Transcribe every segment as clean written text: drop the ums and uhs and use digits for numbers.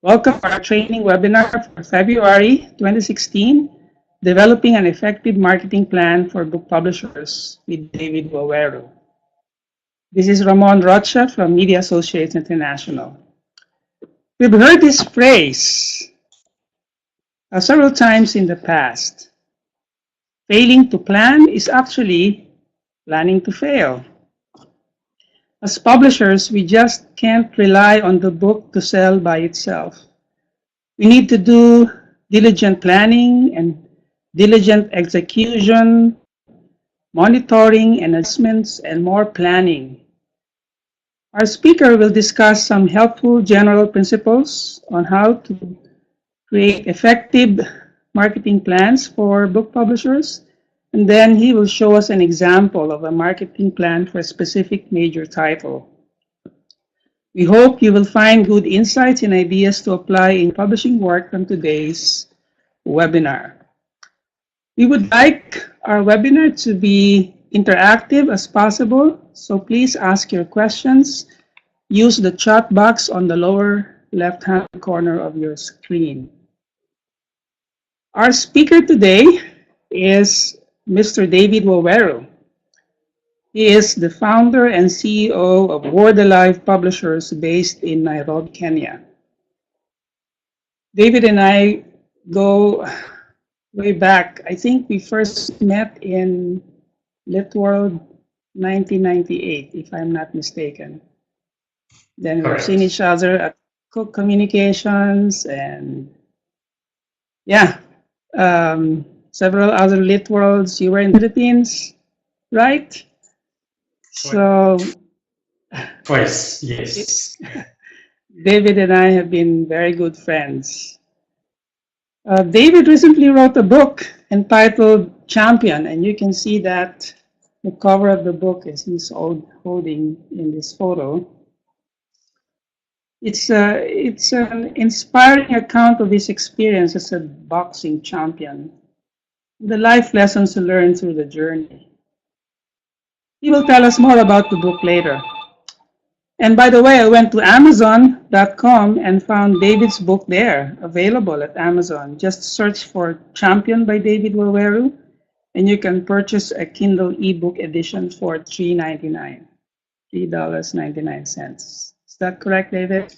Welcome to our training webinar for February 2016, Developing an Effective Marketing Plan for Book Publishers with David Waweru. This is Ramon Rocha from Media Associates International. We've heard this phrase several times in the past. Failing to plan is actually planning to fail. As publishers, we just can't rely on the book to sell by itself. We need to do diligent planning and diligent execution, monitoring and assessments, and more planning. Our speaker will discuss some helpful general principles on how to create effective marketing plans for book publishers, and then he will show us an example of a marketing plan for a specific major title. We hope you will find good insights and ideas to apply in publishing work from today's webinar. We would like our webinar to be interactive as possible, so please ask your questions. Use the chat box on the lower left-hand corner of your screen. Our speaker today is Mr. David Waweru. He is the founder and CEO of Word Alive Publishers based in Nairobi, Kenya. David and I go way back. I think we first met in Lit World 1998, if I'm not mistaken. Then we've seen each other at Cook Communications and several other Lit Worlds. You were in the Philippines, right? So twice, yes. David and I have been very good friends. David recently wrote a book entitled Champion, and you can see that the cover of the book is he's holding in this photo. It's an inspiring account of his experience as a boxing champion, the life lessons learned through the journey. He will tell us more about the book later. And by the way, I went to Amazon.com and found David's book there, available at Amazon. Just search for Champion by David Waweru, and you can purchase a Kindle ebook edition for $3.99. $3.99. Is that correct, David?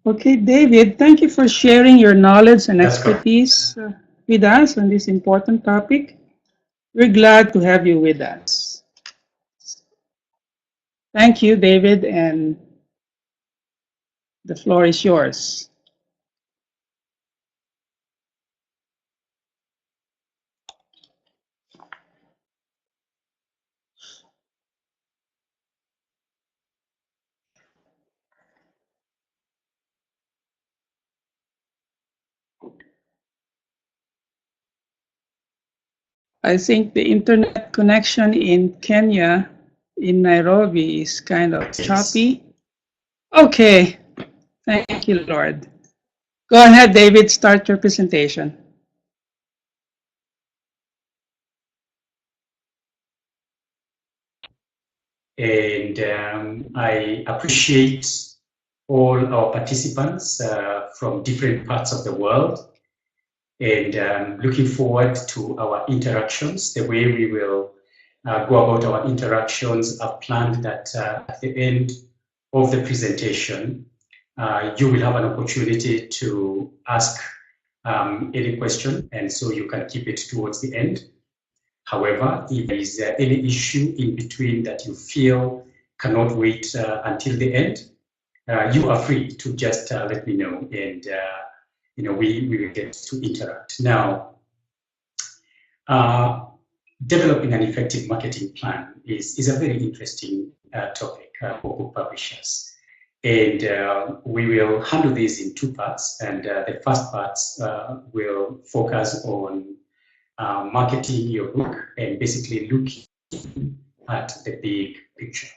Okay, David, thank you for sharing your knowledge and expertise with us on this important topic. We're glad to have you with us. Thank you, David, and the floor is yours. I think the internet connection in Kenya, in Nairobi, is kind of choppy. Okay, thank you, Lord. Go ahead, David, start your presentation. And I appreciate all our participants from different parts of the world, and looking forward to our interactions. The way we will go about our interactions, I've planned that at the end of the presentation, you will have an opportunity to ask any question, and so you can keep it towards the end. However, if there is any issue in between that you feel cannot wait until the end, you are free to just let me know, and we will get to interact. Now, developing an effective marketing plan is a very interesting topic for book publishers. And we will handle this in two parts. And the first part will focus on marketing your book and basically looking at the big picture.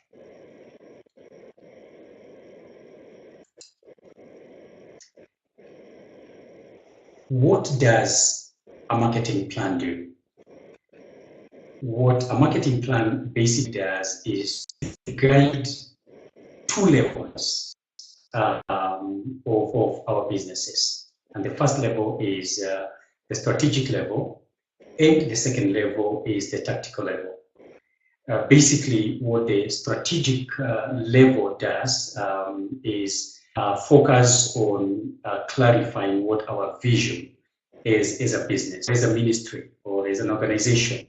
What does a marketing plan do? What a marketing plan basically does is guide two levels of our businesses. And the first level is the strategic level, and the second level is the tactical level. Basically, what the strategic level does is focus on clarifying what our vision is as a business, as a ministry, or as an organization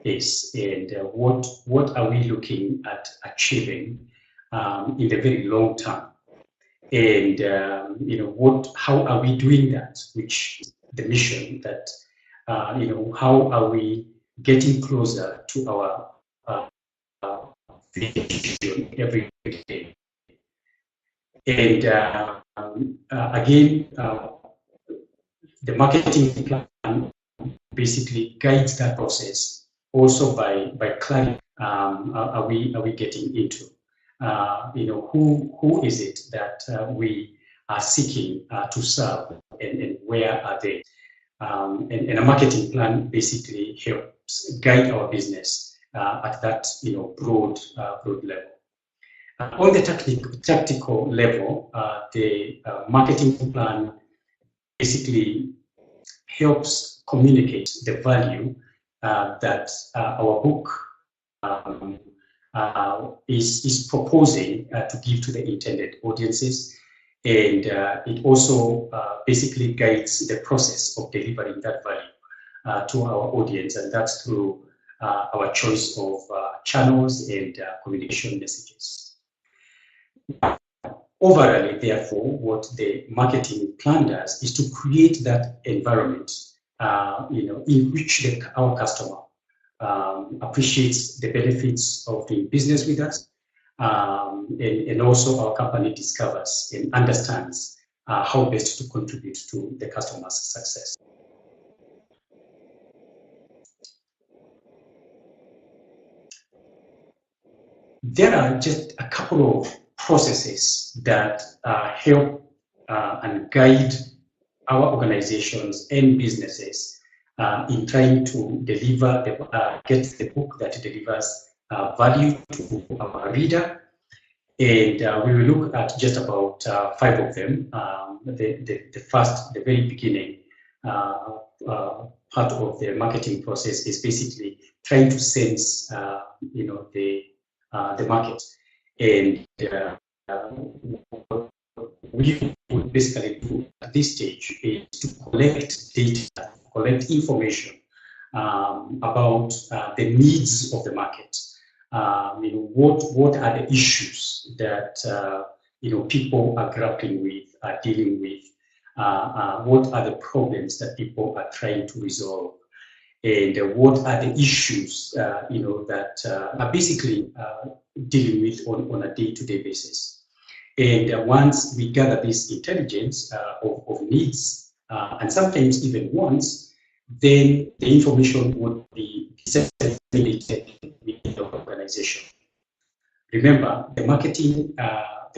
is, and what are we looking at achieving in the very long term, and how are we doing that, which is the mission that how are we getting closer to our vision every day. And again, the marketing plan basically guides that process also by clarity. Are we getting into? Who is it that we are seeking to serve, and where are they? And a marketing plan basically helps guide our business at that broad level. On the tactical level, the marketing plan basically helps communicate the value that our book is proposing to give to the intended audiences, and it also basically guides the process of delivering that value to our audience, and that's through our choice of channels and communication messages. Overall, therefore, what the marketing plan does is to create that environment, in which our customer appreciates the benefits of doing business with us, and also our company discovers and understands how best to contribute to the customer's success. There are just a couple of processes that help and guide our organizations and businesses in trying to deliver get the book that delivers value to our reader. And we will look at just about 5 of them. The first, the very beginning part of the marketing process is basically trying to sense the market. And what we would basically do at this stage is to collect data, collect information about the needs of the market. What are the issues that people are grappling with, are dealing with? What are the problems that people are trying to resolve? And what are the issues that are basically dealing with on a day-to-day basis? And once we gather this intelligence of needs, and sometimes even wants, then the information would be disseminated within the organization. Remember, the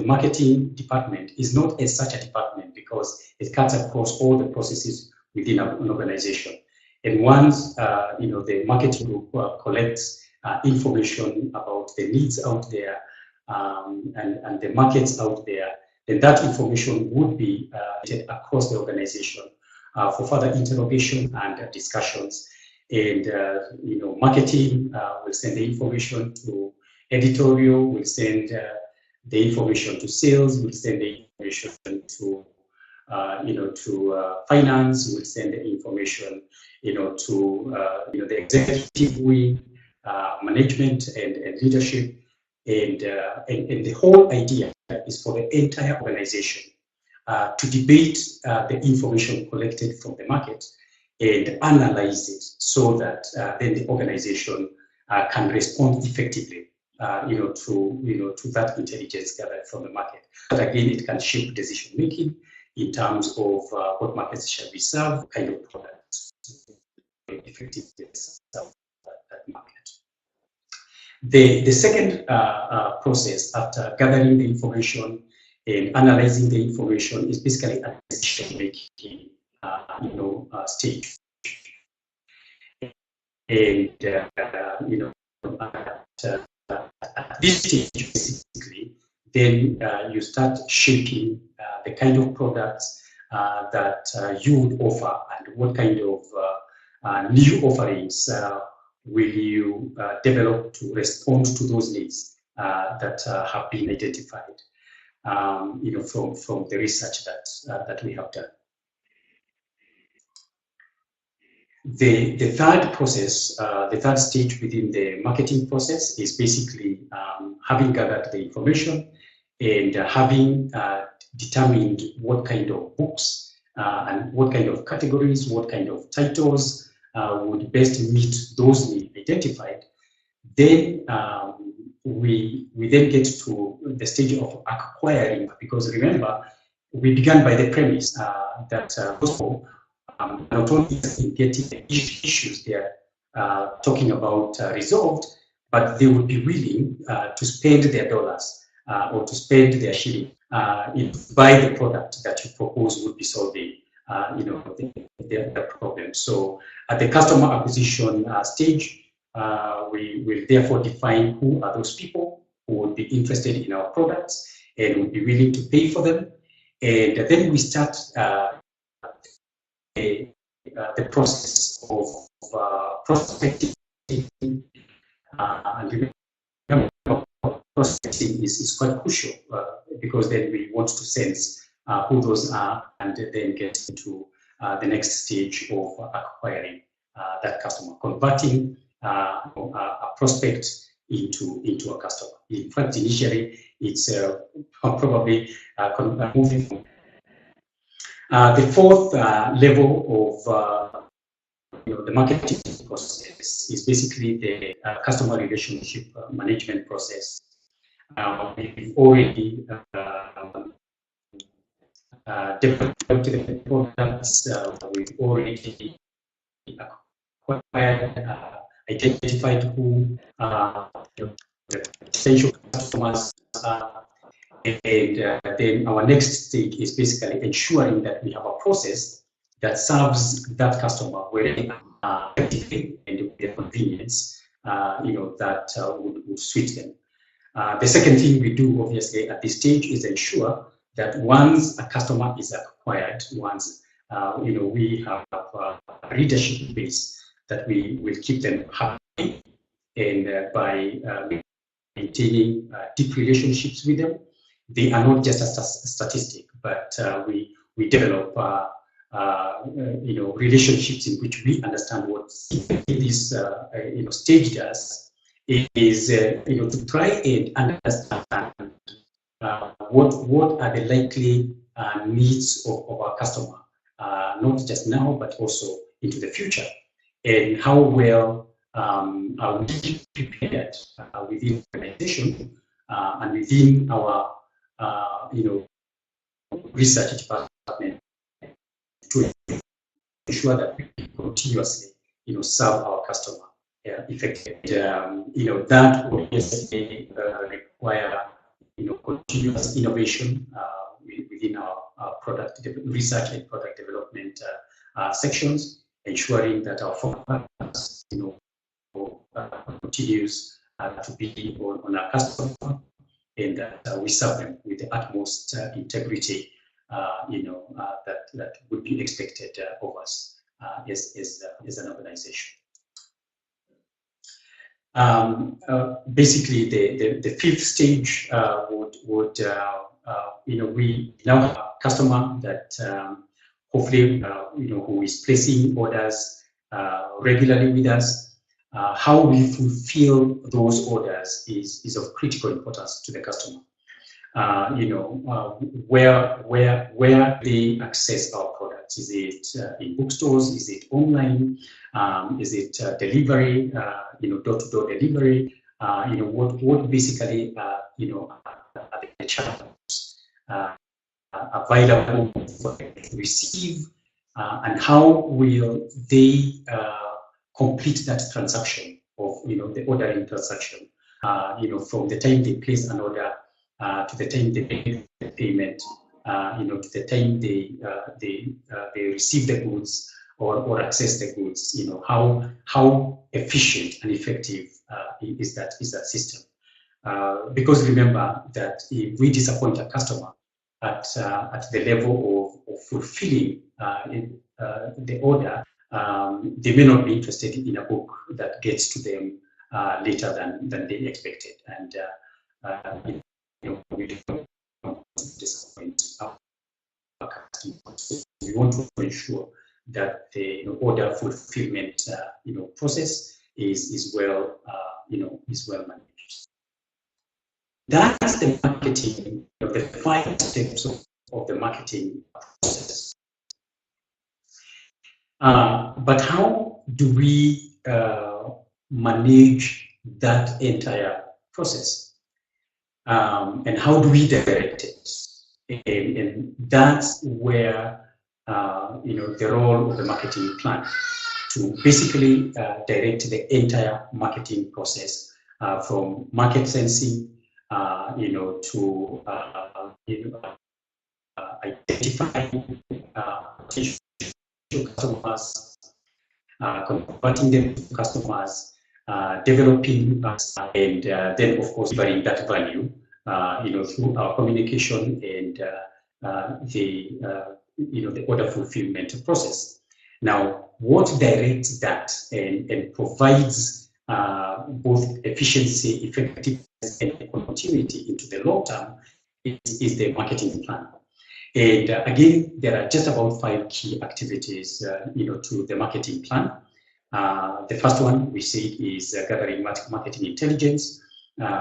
marketing department is not as such a department because it cuts across all the processes within an organization. And once the marketing group collects information about the needs out there and the markets out there, then that information would be across the organization for further interrogation and discussions. And marketing will send the information to editorial, will send the information to sales, will send the information to finance, will send the information to the executive wing, management and leadership, and the whole idea is for the entire organization to debate the information collected from the market and analyze it so that then the organization can respond effectively to that intelligence gathered from the market. But again, it can shape decision making in terms of what markets shall we serve, kind of products, effectiveness of that market. The second process after gathering the information and analyzing the information is basically a decision making stage. And at this stage, basically, then you start shaping the kind of products that you would offer and what kind of new offerings will you develop to respond to those needs that have been identified, from the research that we have done. The third process, the third stage within the marketing process is basically having gathered the information and having determined what kind of books and what kind of categories, what kind of titles would best meet those needs identified. Then we then get to the stage of acquiring, because remember, we began by the premise that also not only in getting the issues they're talking about resolved, but they would be willing to spend their dollars or to spend their shilling to buy the product that you propose would be solving the problem. So at the customer acquisition stage, we will therefore define who are those people who would be interested in our products and would be willing to pay for them. And then we start the process of prospecting. And remember, prospecting is quite crucial because then we want to sense who those are and then get into the next stage of acquiring that customer, converting a prospect into a customer. In fact, initially, it's probably moving from the fourth level of the marketing process is basically the customer relationship management process. We've already developed the products. We've already acquired, identified who the potential customers are. And then our next stage is basically ensuring that we have a process that serves that customer very effectively and with the convenience, that would suit them. The second thing we do, obviously, at this stage is ensure that once a customer is acquired, once we have a readership base, that we will keep them happy, and by maintaining deep relationships with them. They are not just a statistic, but we develop relationships in which we understand what this stage does is to try and understand what are the likely needs of our customer, not just now but also into the future, and how well are we prepared within the organization and within our research department to ensure that we continuously, serve our customer effectively. That will obviously require, continuous innovation within our product research and product development sections, ensuring that our focus, continues to be on our customer, and that we serve them with the utmost integrity, that would be expected of us as an organization. Basically, the fifth stage would we now have a customer that hopefully who is placing orders regularly with us. How we fulfill those orders is of critical importance to the customer. Where they access our products. Is it in bookstores? Is it online? Is it delivery? Door-to-door delivery? What basically are the channels available for them to receive, and how will they complete that transaction of the ordering transaction, from the time they place an order to the time they pay the payment, to the time they receive the goods or access the goods. How efficient and effective is that system? because remember that if we disappoint a customer at the level of fulfilling the order, they may not be interested in a book that gets to them later than they expected, and we don't disappoint our customers. We want to ensure that the order fulfillment process is well managed. That's the marketing, the 5 steps of the marketing process. But how do we manage that entire process? And how do we direct it? And that's where the role of the marketing plan to basically direct the entire marketing process from market sensing, to identifying potential customers, converting them to customers, developing, and then of course delivering that value, through our communication and the order fulfillment process. Now, what directs that and provides both efficiency, effectiveness, and continuity into the long term is the marketing plan. And again, there are just about 5 key activities, to the marketing plan. The first one we said is gathering marketing intelligence.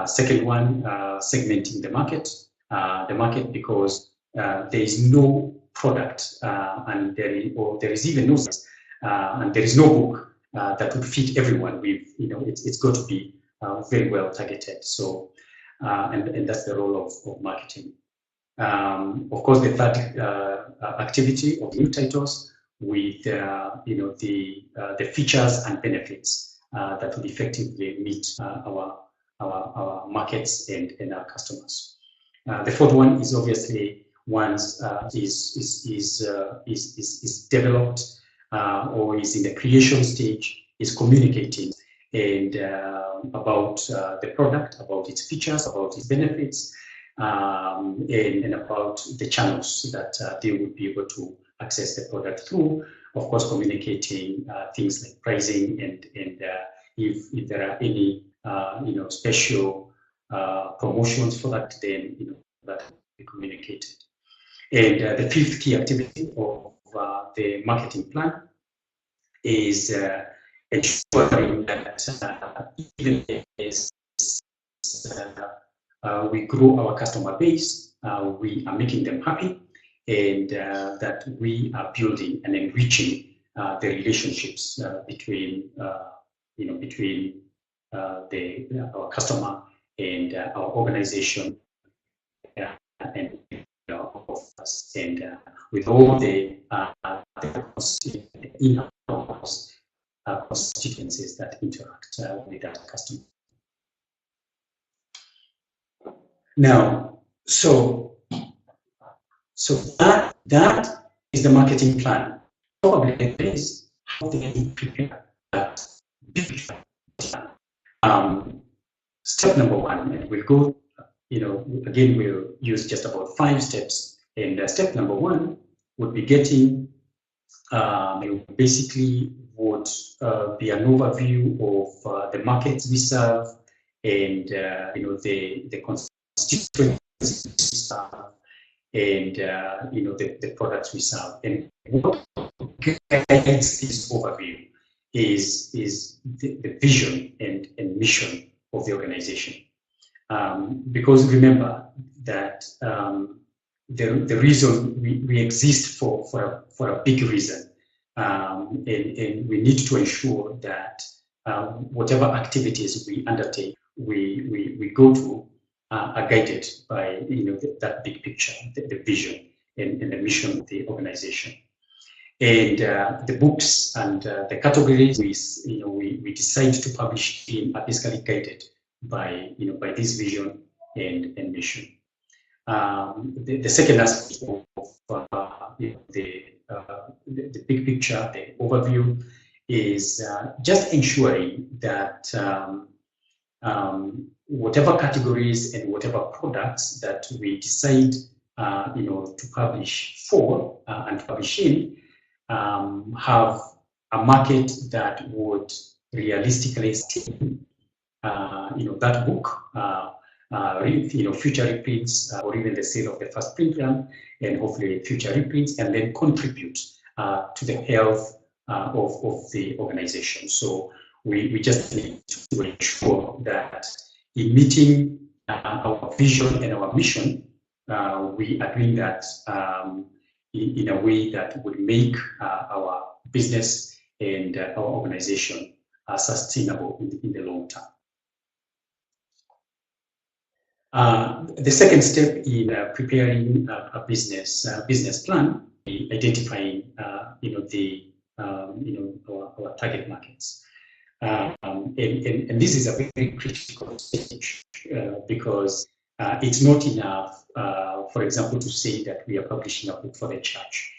Second one, segmenting the market because there is no product and there is even no and there is no book that would fit everyone. It's got to be very well targeted. So, and that's the role of marketing. Of course, the third activity of new titles with the features and benefits that would effectively meet our markets and our customers. The fourth one is obviously once is developed or is in the creation stage, is communicating and about the product, about its features, about its benefits, and about the channels that they would be able to access the product through. Of course, communicating things like pricing and if there are any special promotions for that, then that will be communicated. And the fifth key activity of the marketing plan is ensuring that even as we grow our customer base, we are making them happy, and that we are building and enriching the relationships between our customer and our organization, and and with all the in-house constituencies that interact with that customer. Now, so that is the marketing plan. Probably the is how they prepare that big plan. Step number one, and we'll go, again, we'll use just about 5 steps. And step number one would be getting basically would be an overview of the markets we serve and the constituencies we serve and the products we serve. And what guides this overview is the vision and mission of the organization. Because remember that the reason we exist for a big reason, and we need to ensure that whatever activities we undertake, we go to are guided by that big picture, the vision and the mission of the organization. And the books and the categories we decide to publish in are basically guided by this vision and mission. The second aspect of the big picture, the overview, is just ensuring that whatever categories and whatever products that we decide, to publish for and publish in, have a market that would realistically sustain, that book, future reprints, or even the sale of the first print run, and hopefully future reprints, and then contribute to the health of the organization. So we just need to ensure that in meeting our vision and our mission, we are doing that in a way that would make our business and our organization sustainable in the long term. The second step in preparing a business plan, identifying our target markets, and this is a very critical stage because it's not enough, for example, to say that we are publishing a book for the church.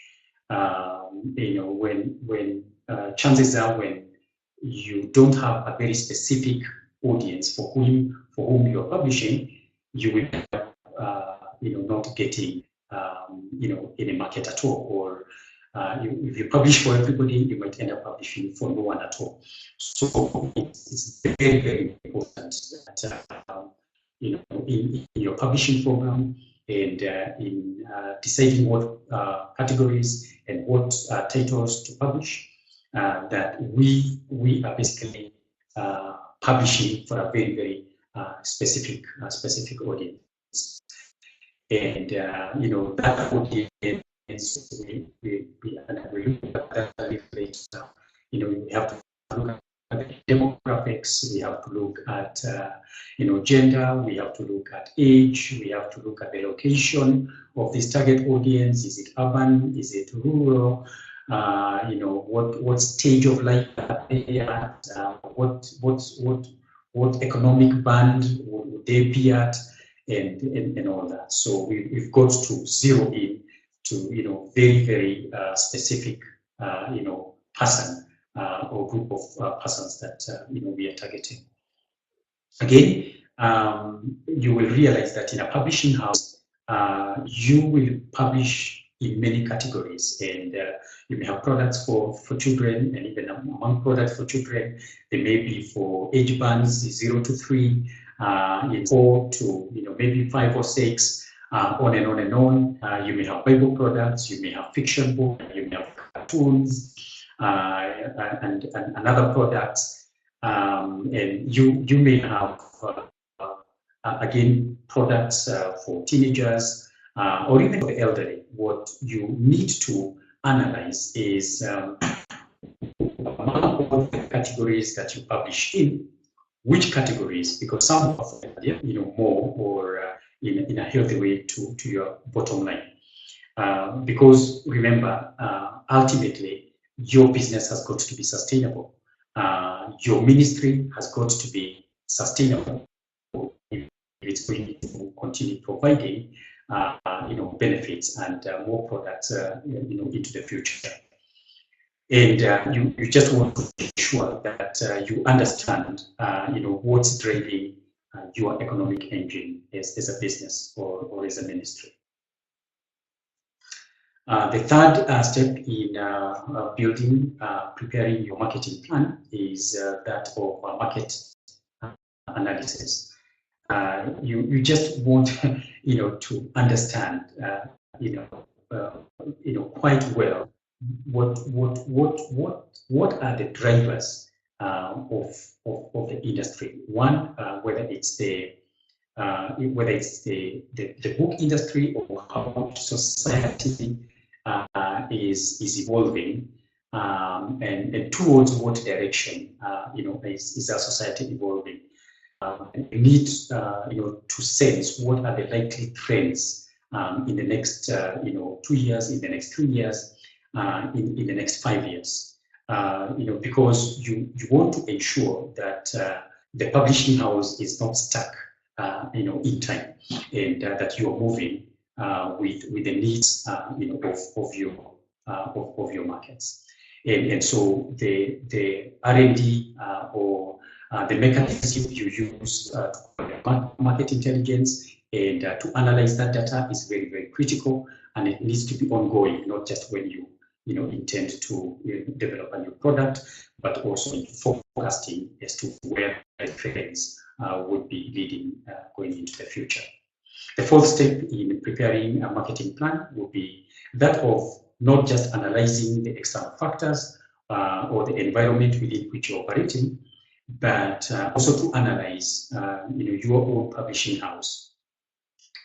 When chances are, when you don't have a very specific audience for whom you are publishing, you will not getting any market at all, or if you publish for everybody, you might end up publishing for no one at all. So it's very, very important that in your publishing program and in deciding what categories and what titles to publish, that we are basically publishing for a very, very specific audience, and that audience we have to look at the demographics, we have to look at gender, we have to look at age, we have to look at the location of this target audience. Is it urban? Is it rural? What stage of life are they at? What economic band would they be at, and all that. So we've got to zero in to very, very specific person or group of persons that we are targeting. Again, you will realize that in a publishing house, you will publish in many categories, and you may have products for children, and even among products for children, they may be for age bands 0 to 3, 4 to maybe 5 or 6, on and on and on. You may have Bible products, you may have fiction books, you may have cartoons, and other products, and you may have again products for teenagers, or even for the elderly. What you need to analyze is among all the categories that you publish in, which categories, because some of them more or in a healthy way to your bottom line. Because remember, ultimately, your business has got to be sustainable. Your ministry has got to be sustainable. It's going to continue providing benefits and more products into the future. And you just want to make sure that you understand what's driving your economic engine as a business or as a ministry. The third step in preparing your marketing plan is that of market analysis. You just want to understand quite well what are the drivers of the industry. One, whether it's the book industry, or how society is evolving, and towards what direction is our society evolving. You need to sense what are the likely trends in the next 2 years, in the next 3 years, in the next 5 years. Because you want to ensure that the publishing house is not stuck in time, and that you are moving with the needs of your markets. And so the R&D or the mechanism you use to market intelligence and to analyze that data is very, very critical, and it needs to be ongoing, not just when you intend to develop a new product, but also in forecasting as to where the trends would be leading going into the future. The fourth step in preparing a marketing plan will be that of not just analyzing the external factors or the environment within which you're operating, but also to analyze your own publishing house.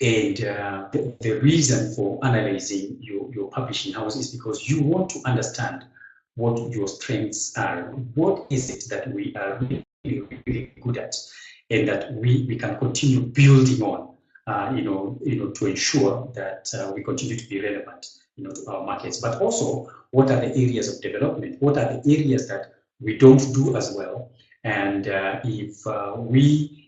And the reason for analyzing your publishing house is because you want to understand what your strengths are. What is it that we are really, really good at, and that we can continue building on, to ensure that we continue to be relevant, to our markets. But also, what are the areas of development? What are the areas that we don't do as well? And if we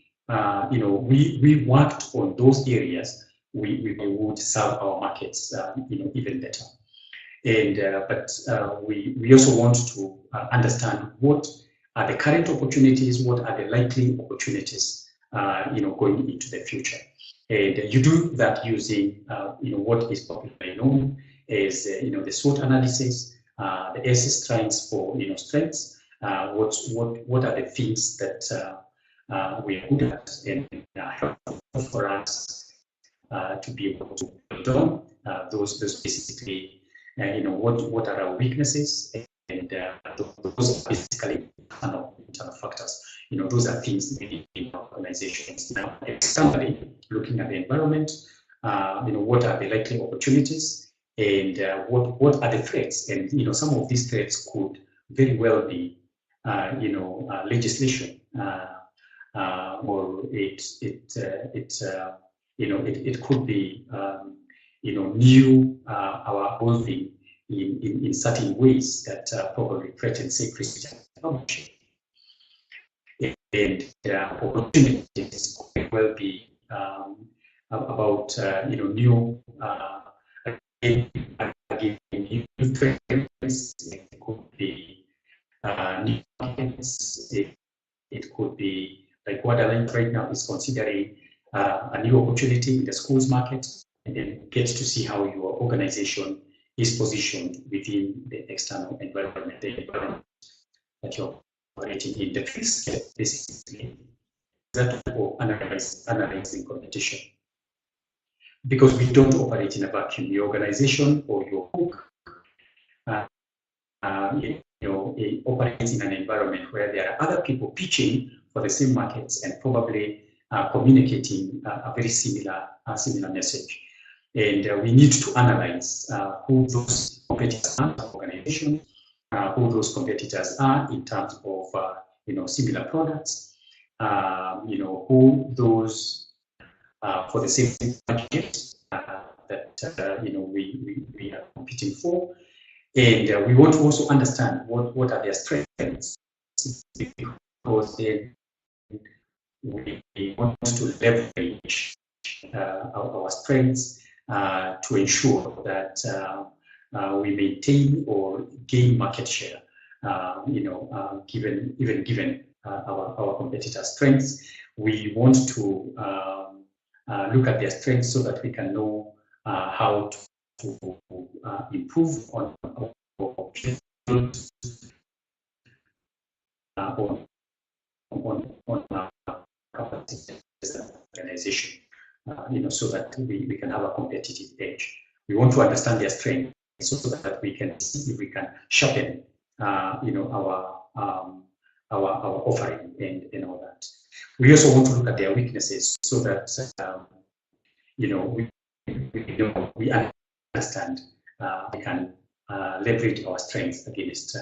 worked on those areas, we would serve our markets, even better. And but we also want to understand what are the current opportunities, what are the likely opportunities, going into the future. And you do that using, what is popularly known as, the SWOT analysis. The S stands for, strengths. What are the things that we are good at and helpful for us to be able to build on those basically, what are our weaknesses, and those are basically internal factors. Those are things in organizations. Now, externally, looking at the environment, what are the likely opportunities, and what are the threats? And some of these threats could very well be, legislation. Or it could be new our evolving in certain ways that probably threaten secrecy and technology. And opportunities could well be about new new trends. It could be new markets. It could be like what Align right now is considering a new opportunity in the schools market, and then get to see how your organization is positioned within the external environment, the environment that you're operating in. The fifth step, basically, that for analyzing competition. Because we don't operate in a vacuum. Your organization or your book, it operates in an environment where there are other people pitching for the same markets and probably communicating a very similar message. And we need to analyze who those competitors are in the organization, who those competitors are in terms of similar products, who those for the same budget that we are competing for. And we want to also understand what are their strengths, because then we want to leverage our strengths to ensure that we maintain or gain market share, given our competitors' strengths. We want to look at their strengths so that we can know how to improve on our capacity as an organization, so that we can have a competitive edge. We want to understand their strengths so that we can see if we can sharpen, our offering and all that. We also want to look at their weaknesses so that we understand we can leverage our strengths against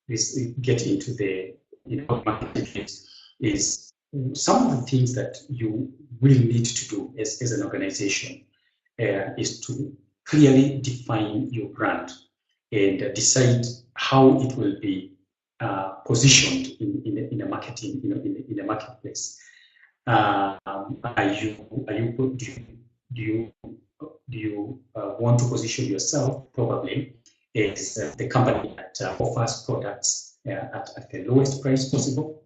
this. Get into the market is some of the things that you will need to do as an organization is to clearly define your brand and decide how it will be positioned in the marketing, in the marketplace. Do you want to position yourself probably as the company that offers products at the lowest price possible,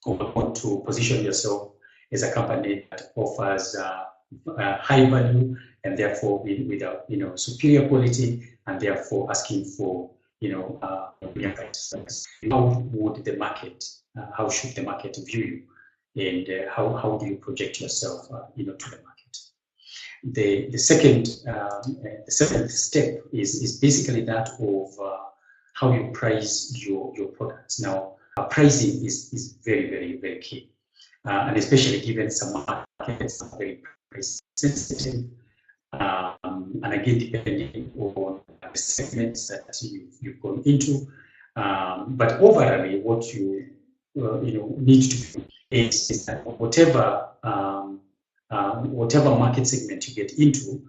or want to position yourself as a company that offers high value and therefore with superior quality, and therefore asking for how would the market, how should the market view you, and how do you project yourself to the market. The second step is basically that of how you price your products. Now, pricing is very, very, very key, and especially given some markets are very price sensitive, and again depending on the segments that you've gone into. But overall, what you need to do is that whatever market segment you get into,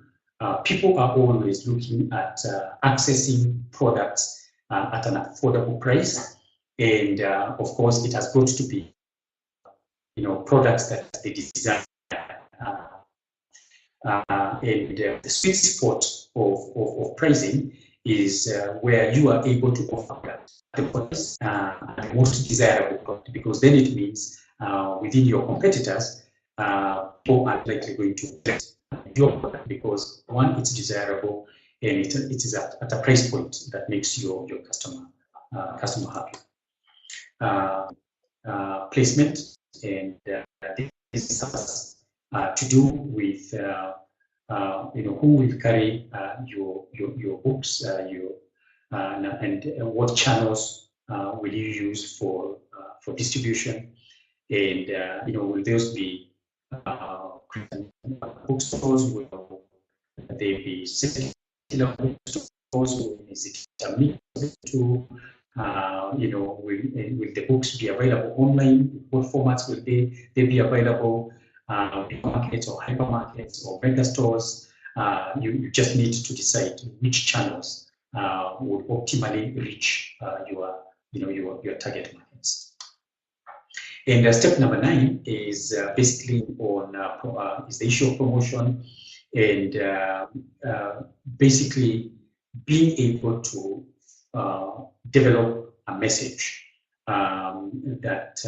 people are always looking at accessing products at an affordable price, and of course, it has got to be products that they desire. And the sweet spot of pricing is where you are able to offer the price the most desirable product, because then it means within your competitors, people are likely going to get your product because one, it's desirable, and it is at a price point that makes your customer happy. Placement, and this has to do with who will carry your books, and what channels will you use for distribution, and will those be bookstores? Will they be secular bookstores? Is it a mix to will the books be available online? What formats will they be available? Markets or hypermarkets or mega stores? You just need to decide which channels would optimally reach your target markets. And step number 9 is basically on is the issue of promotion, and basically being able to develop a message that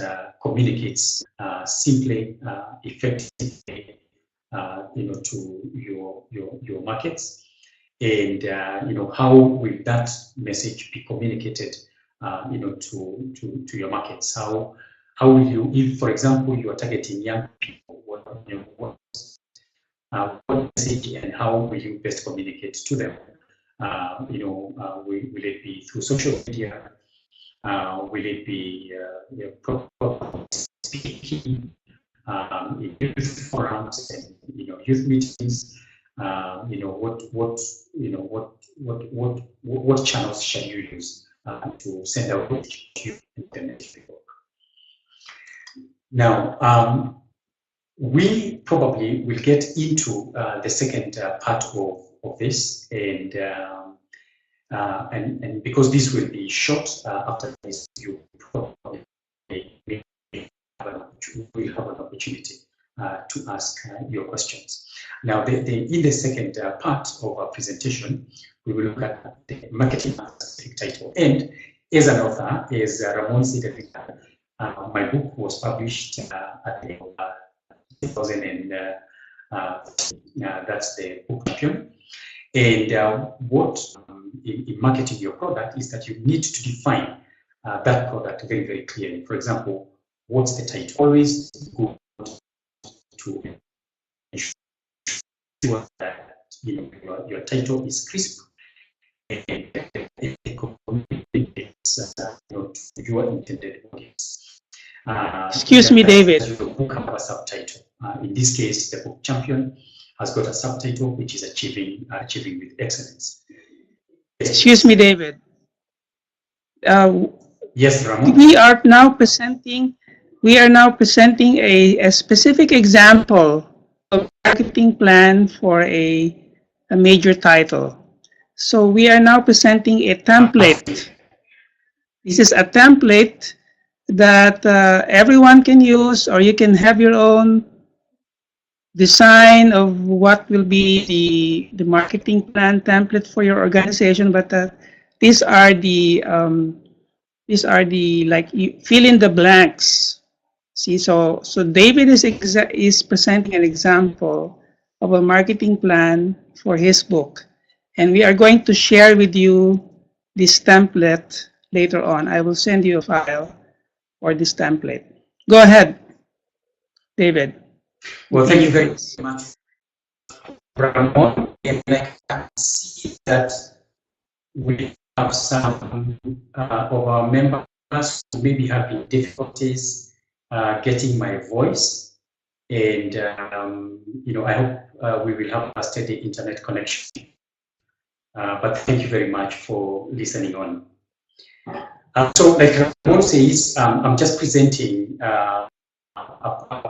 communicates simply, effectively, to your markets, and how will that message be communicated, to your markets? How will you, if for example you are targeting young people, what message and how will you best communicate to them? Will it be through social media? Will it be speaking in youth forums and youth meetings? What channels shall you use to send out to internet people? Now, we probably will get into the second part of this, and because this will be short, after this, you probably will have an opportunity to ask your questions. Now, in the second part of our presentation, we will look at the marketing specific title. And as an author, as Ramon said, my book was published at the 2000, and that's the book champion. And what in marketing your product is that you need to define that product very, very clearly. For example, what's the title? Always go to ensure that your title is crisp and it communicates your intended audience. Excuse me, David. The book have a subtitle. In this case, the book champion has got a subtitle which is achieving with excellence. Excuse me, David. Yes, Ramon. We are now presenting a specific example of marketing plan for a major title. So we are now presenting a template. This is a template that everyone can use, or you can have your own design of what will be the marketing plan template for your organization. But these are the like you fill in the blanks See, so David is presenting an example of a marketing plan for his book, and we are going to share with you this template later on. I will send you a file for this template. Go ahead, David. Well, thank you very much, Ramon. And I can see that we have some of our members who maybe having difficulties getting my voice, and I hope we will have a steady internet connection. But thank you very much for listening on. So, like Ramon says, I'm just presenting a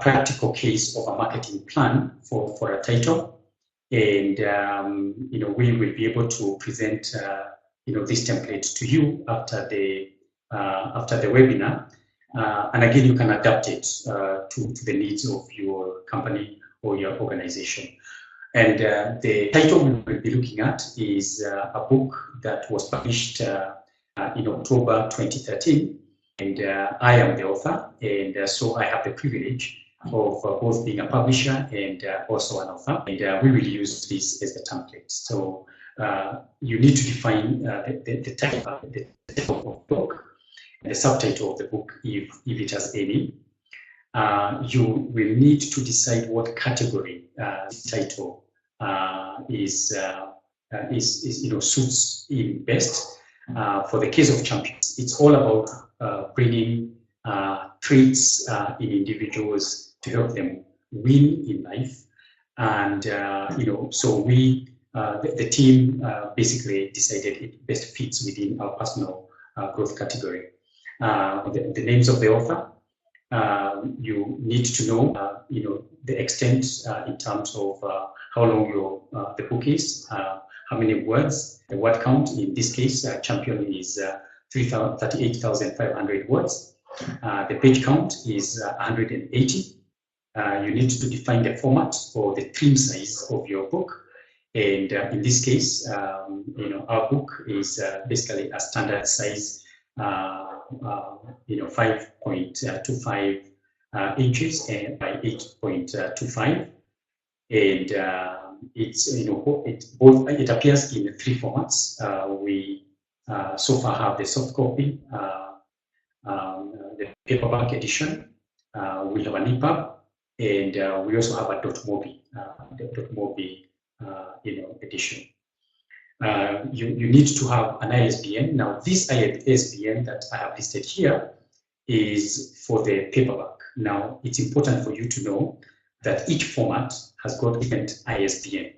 practical case of a marketing plan for a title, and we will be able to present this template to you after the webinar, and again you can adapt it to the needs of your company or your organization. And the title we will be looking at is a book that was published in October 2013, and I am the author, and so I have the privilege of both being a publisher and also an author, and we will use this as the template. So you need to define the title of the book, and the subtitle of the book, if it has any. You will need to decide what category this title suits in best. For the case of champions, it's all about bringing traits in individuals to help them win in life, and so we, the team, basically decided it best fits within our personal growth category. The names of the author. You need to know, the extent in terms of how long the book is, how many words, the word count. In this case, champion is 38,500 words. The page count is 180. You need to define the format or the trim size of your book. And in this case, our book is basically a standard size, 5.25 inches and by 8.25, and it appears in three formats. We so far have the soft copy, the paperback edition. We have an EPUB, and we also have a .mobi, edition. You need to have an ISBN. Now, this ISBN that I have listed here is for the paperback. Now, it's important for you to know that each format has got different ISBN,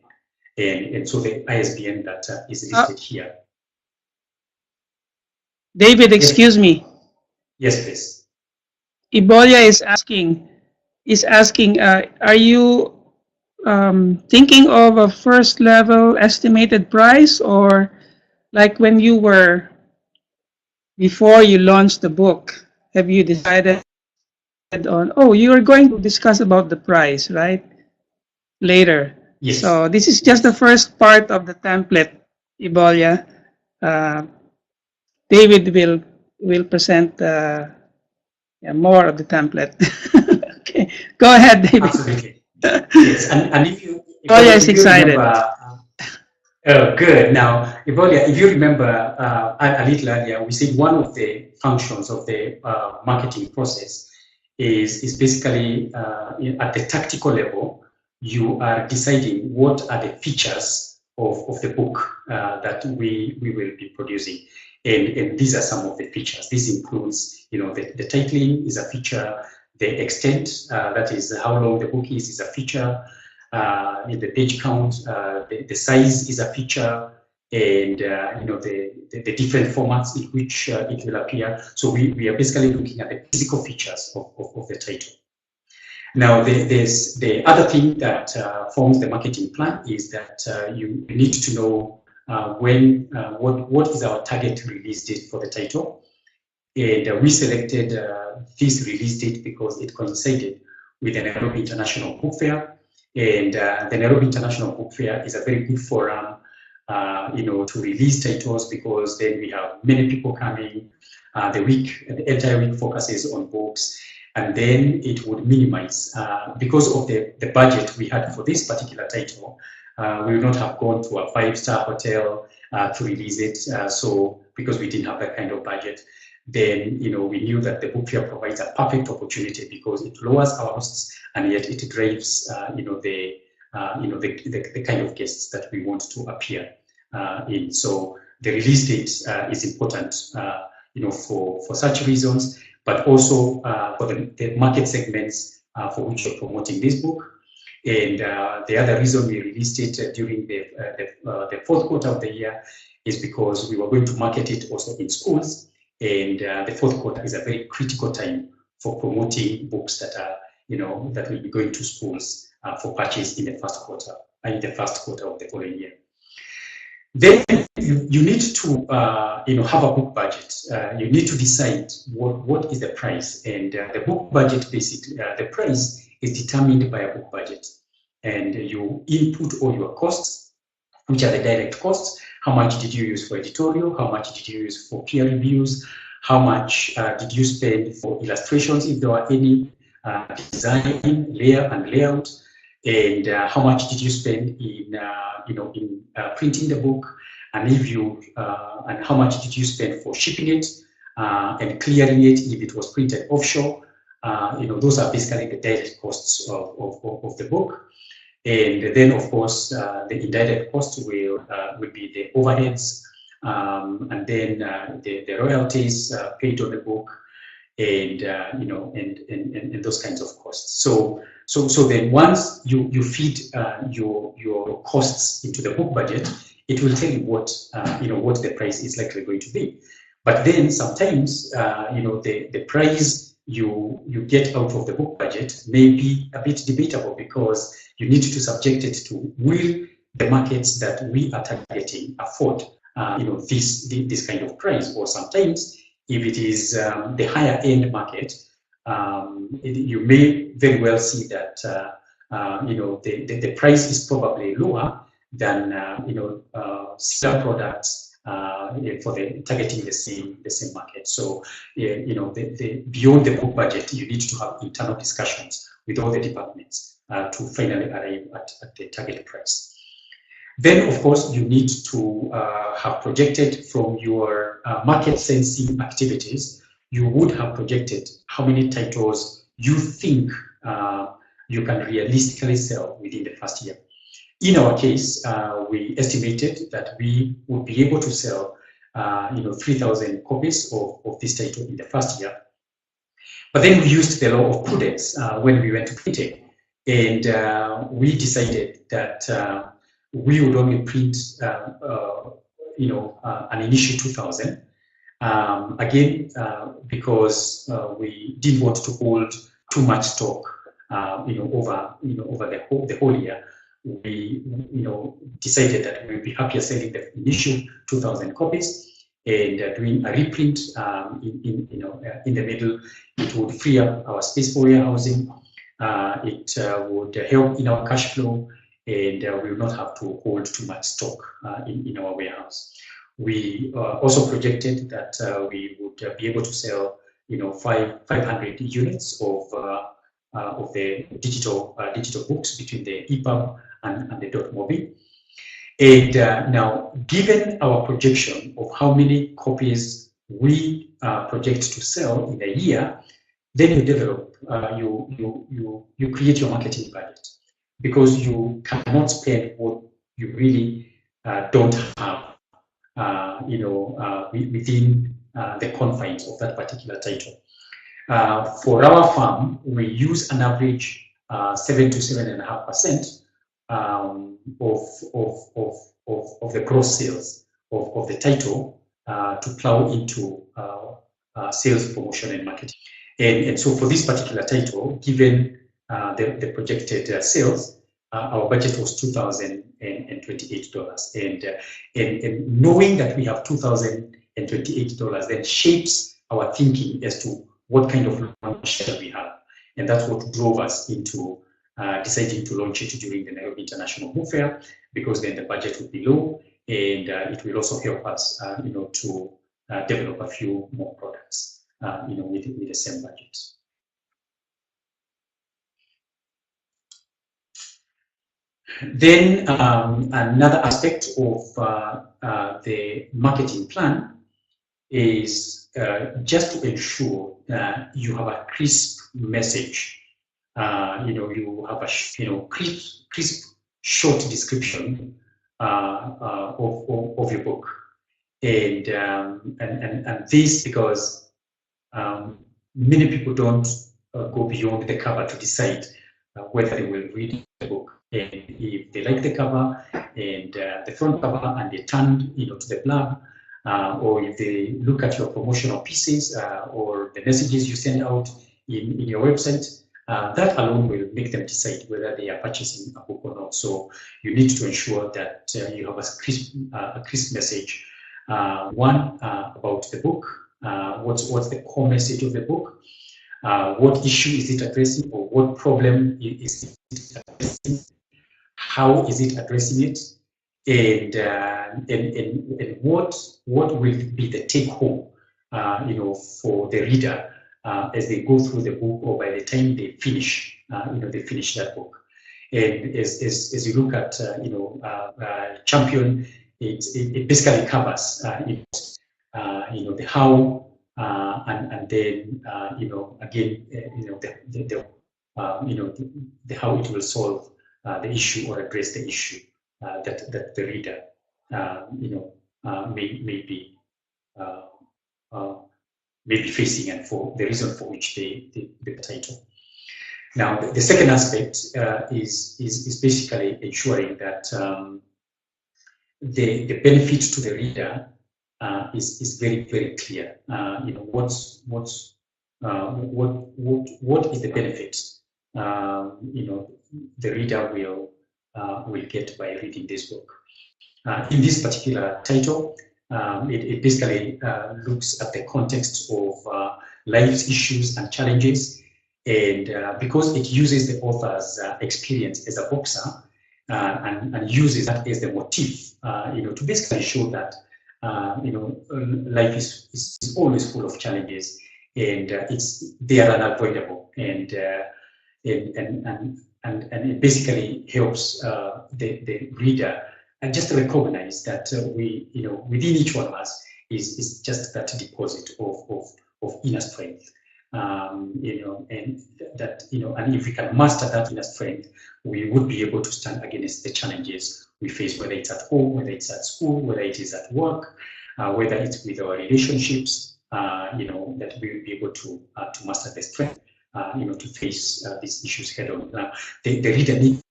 and so the ISBN that is listed here. David, excuse me. Yes, please. Ibolia is asking, are you thinking of a first level estimated price, or like when you were, before you launched the book, have you decided on, you are going to discuss about the price, right? Later. Yes. So this is just the first part of the template, Ibolia. David will present more of the template. Okay, go ahead, David. Absolutely. Yes, and if you is excited. Oh, good. Now, Ibolia, if you remember a little earlier, we said one of the functions of the marketing process is basically at the tactical level, you are deciding what are the features of the book that we will be producing. And these are some of the features. This includes, the titling is a feature, the extent, that is how long the book is a feature, the page count, the size is a feature, and the different formats in which it will appear. So we are basically looking at the physical features of the title. Now, there's the other thing that forms the marketing plan is that you need to know what is our target release date for the title. And we selected this release date because it coincided with the Nairobi International Book Fair. And the Nairobi International Book Fair is a very good forum, to release titles, because then we have many people coming. The entire week focuses on books. and then it would minimize. Because of the budget we had for this particular title, we would not have gone to a 5-star hotel to release it. So because we didn't have that kind of budget, then we knew that the book fair provides a perfect opportunity because it lowers our costs and yet it drives the kind of guests that we want to appear in. So the release date is important, for such reasons, but also for the market segments for which we're promoting this book. And the other reason we released it during the fourth quarter of the year is because we were going to market it also in schools. And the fourth quarter is a very critical time for promoting books that are, that will be going to schools for purchase in the first quarter of the following year. Then you need to, have a book budget. You need to decide what is the price, and the book budget basically, the price is determined by a book budget, and you input all your costs, which are the direct costs. How much did you use for editorial? How much did you use for peer reviews? How much did you spend for illustrations, if there were any, design, layer and layout? And how much did you spend in, printing the book? And if you, and how much did you spend for shipping it and clearing it if it was printed offshore? Those are basically the direct costs of the book. And then, of course, the indirect costs will be the overheads, and then the royalties paid on the book, and and those kinds of costs. So then once you feed your costs into the book budget, it will tell you what what the price is likely going to be. But then sometimes the price you get out of the book budget may be a bit debatable, because you need to subject it to, will the markets that we are targeting afford this kind of price? Or sometimes if it is the higher end market, you may very well see that the price is probably lower than similar products for targeting the same market. So beyond the book budget, you need to have internal discussions with all the departments to finally arrive at the target price. Then, of course, you need to have projected from your market sensing activities. You would have projected how many titles you think you can realistically sell within the first year. In our case, we estimated that we would be able to sell 3,000 copies of this title in the first year. But then we used the law of prudence when we went to printing, and we decided that we would only print an initial 2,000. Again, because we didn't want to hold too much stock over the whole year. We decided that we would be happier selling the initial 2,000 copies and doing a reprint in the middle. It would free up our space for warehousing. It would help in our cash flow, and we will not have to hold too much stock in our warehouse. We also projected that we would be able to sell 500 units of the digital books between the EPUB and the .mobi. And now, given our projection of how many copies we project to sell in a year, then you develop, you create your marketing budget, because you cannot spend what you really don't have, within the confines of that particular title. For our farm, we use an average 7 to 7.5% of the gross sales of the title to plow into sales, promotion, and marketing. And so for this particular title, given the projected sales, our budget was $2,028, and knowing that we have $2,028 then shapes our thinking as to what kind of launch shall we have, and that's what drove us into deciding to launch it during the Nairobi International Book Fair, because then the budget would be low, and it will also help us, to develop a few more products, with the same budget. Then another aspect of the marketing plan is just to ensure that you have a crisp message. You have a crisp, short description of your book, and this because many people don't go beyond the cover to decide whether they will read the book. And if they like the cover and the front cover, and they turn to the blurb, or if they look at your promotional pieces or the messages you send out in your website, that alone will make them decide whether they are purchasing a book or not. So you need to ensure that you have a crisp message. One, about the book, what's the core message of the book, what issue is it addressing, or what problem is it addressing, how is it addressing it, and what will be the take home for the reader as they go through the book, or by the time they finish that book. And as you look at Champion, it basically covers the how, and then again the how it will solve the issue or address the issue that the reader may be facing, and for the reason for which they the title. Now, the second aspect is basically ensuring that the benefit to the reader is very, very clear. What is the benefit the reader will get by reading this book. In this particular title, it basically looks at the context of life's issues and challenges, and because it uses the author's experience as a boxer, and uses that as the motif, to basically show that life is always full of challenges, and they are unavoidable, and it basically helps the reader and just recognize that within each one of us is just that deposit of inner strength. And that and if we can master that inner strength, we would be able to stand against the challenges we face, whether it's at home, whether it's at school, whether it is at work, whether it's with our relationships. That we will be able to master the strength, to face these issues head on. The reader needs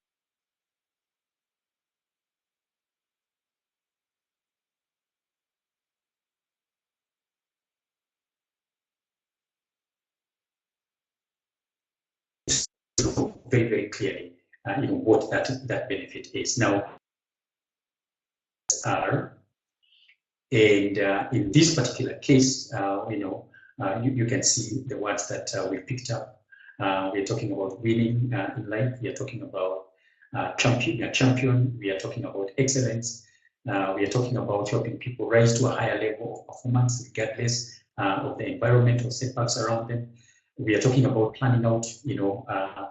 very, very clearly, what that benefit is. Now, and in this particular case, you can see the words that we picked up. We're talking about winning in life. We are talking about champion. We are talking about excellence. We are talking about helping people rise to a higher level of performance, regardless of the environment or setbacks around them. We are talking about planning out,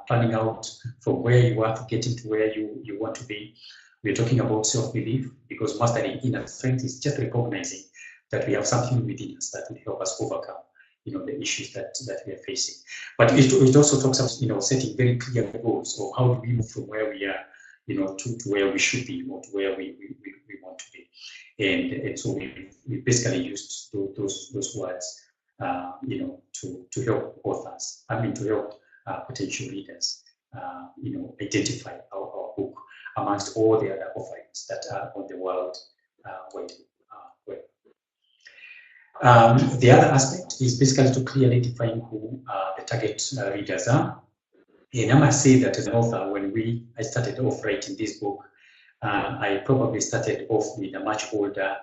planning out from where you are to getting to where you want to be. We're talking about self-belief, because mastering inner strength is just recognizing that we have something within us that will help us overcome, the issues that we are facing. But it also talks about, setting very clear goals of how do we move from where we are, to where we should be, or to where we want to be. And so we basically used those words, to help authors, to help potential readers, identify our book amongst all the other offerings that are on the world web. The other aspect is basically to clearly define who the target readers are. And I must say that as an author, when I started off writing this book, I probably started off with a much older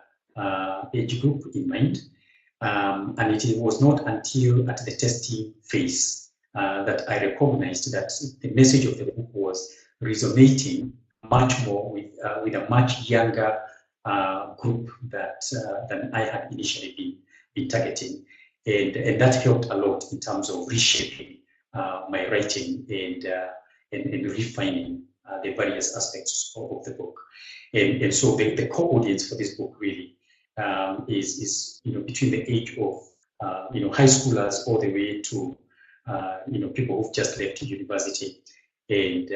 age group in mind. And it was not until at the testing phase that I recognized that the message of the book was resonating much more with a much younger group than I had initially been targeting, and that helped a lot in terms of reshaping my writing and refining the various aspects of the book. And so the core audience for this book really is between the age of high schoolers all the way to people who've just left university, and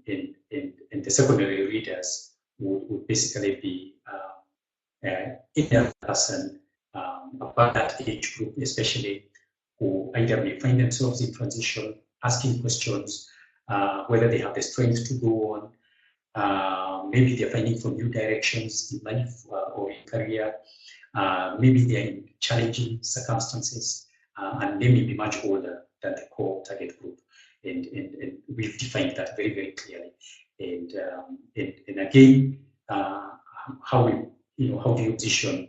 the secondary readers would basically be any person about that age group, especially who either may find themselves in transition, asking questions, whether they have the strength to go on, maybe they're finding for new directions in life or in career, maybe they're in challenging circumstances, and they may be much older than the core target group. And we've defined that very, very clearly. And again, how do you position,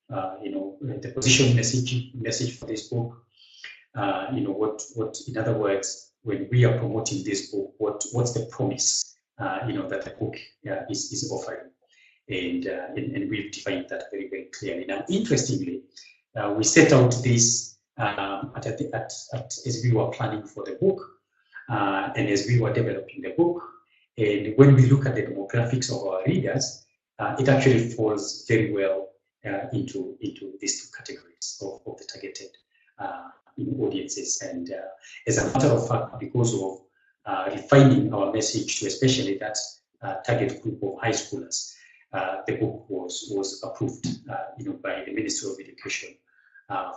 the position message for this book? What in other words, when we are promoting this book, what's the promise, that the book is offering? And we've defined that very, very clearly. Now, interestingly, we set out this as we were planning for the book, and as we were developing the book. And when we look at the demographics of our readers, it actually falls very well into these two categories of the targeted audiences. And as a matter of fact, because of refining our message to especially that target group of high schoolers, the book was approved, by the Ministry of Education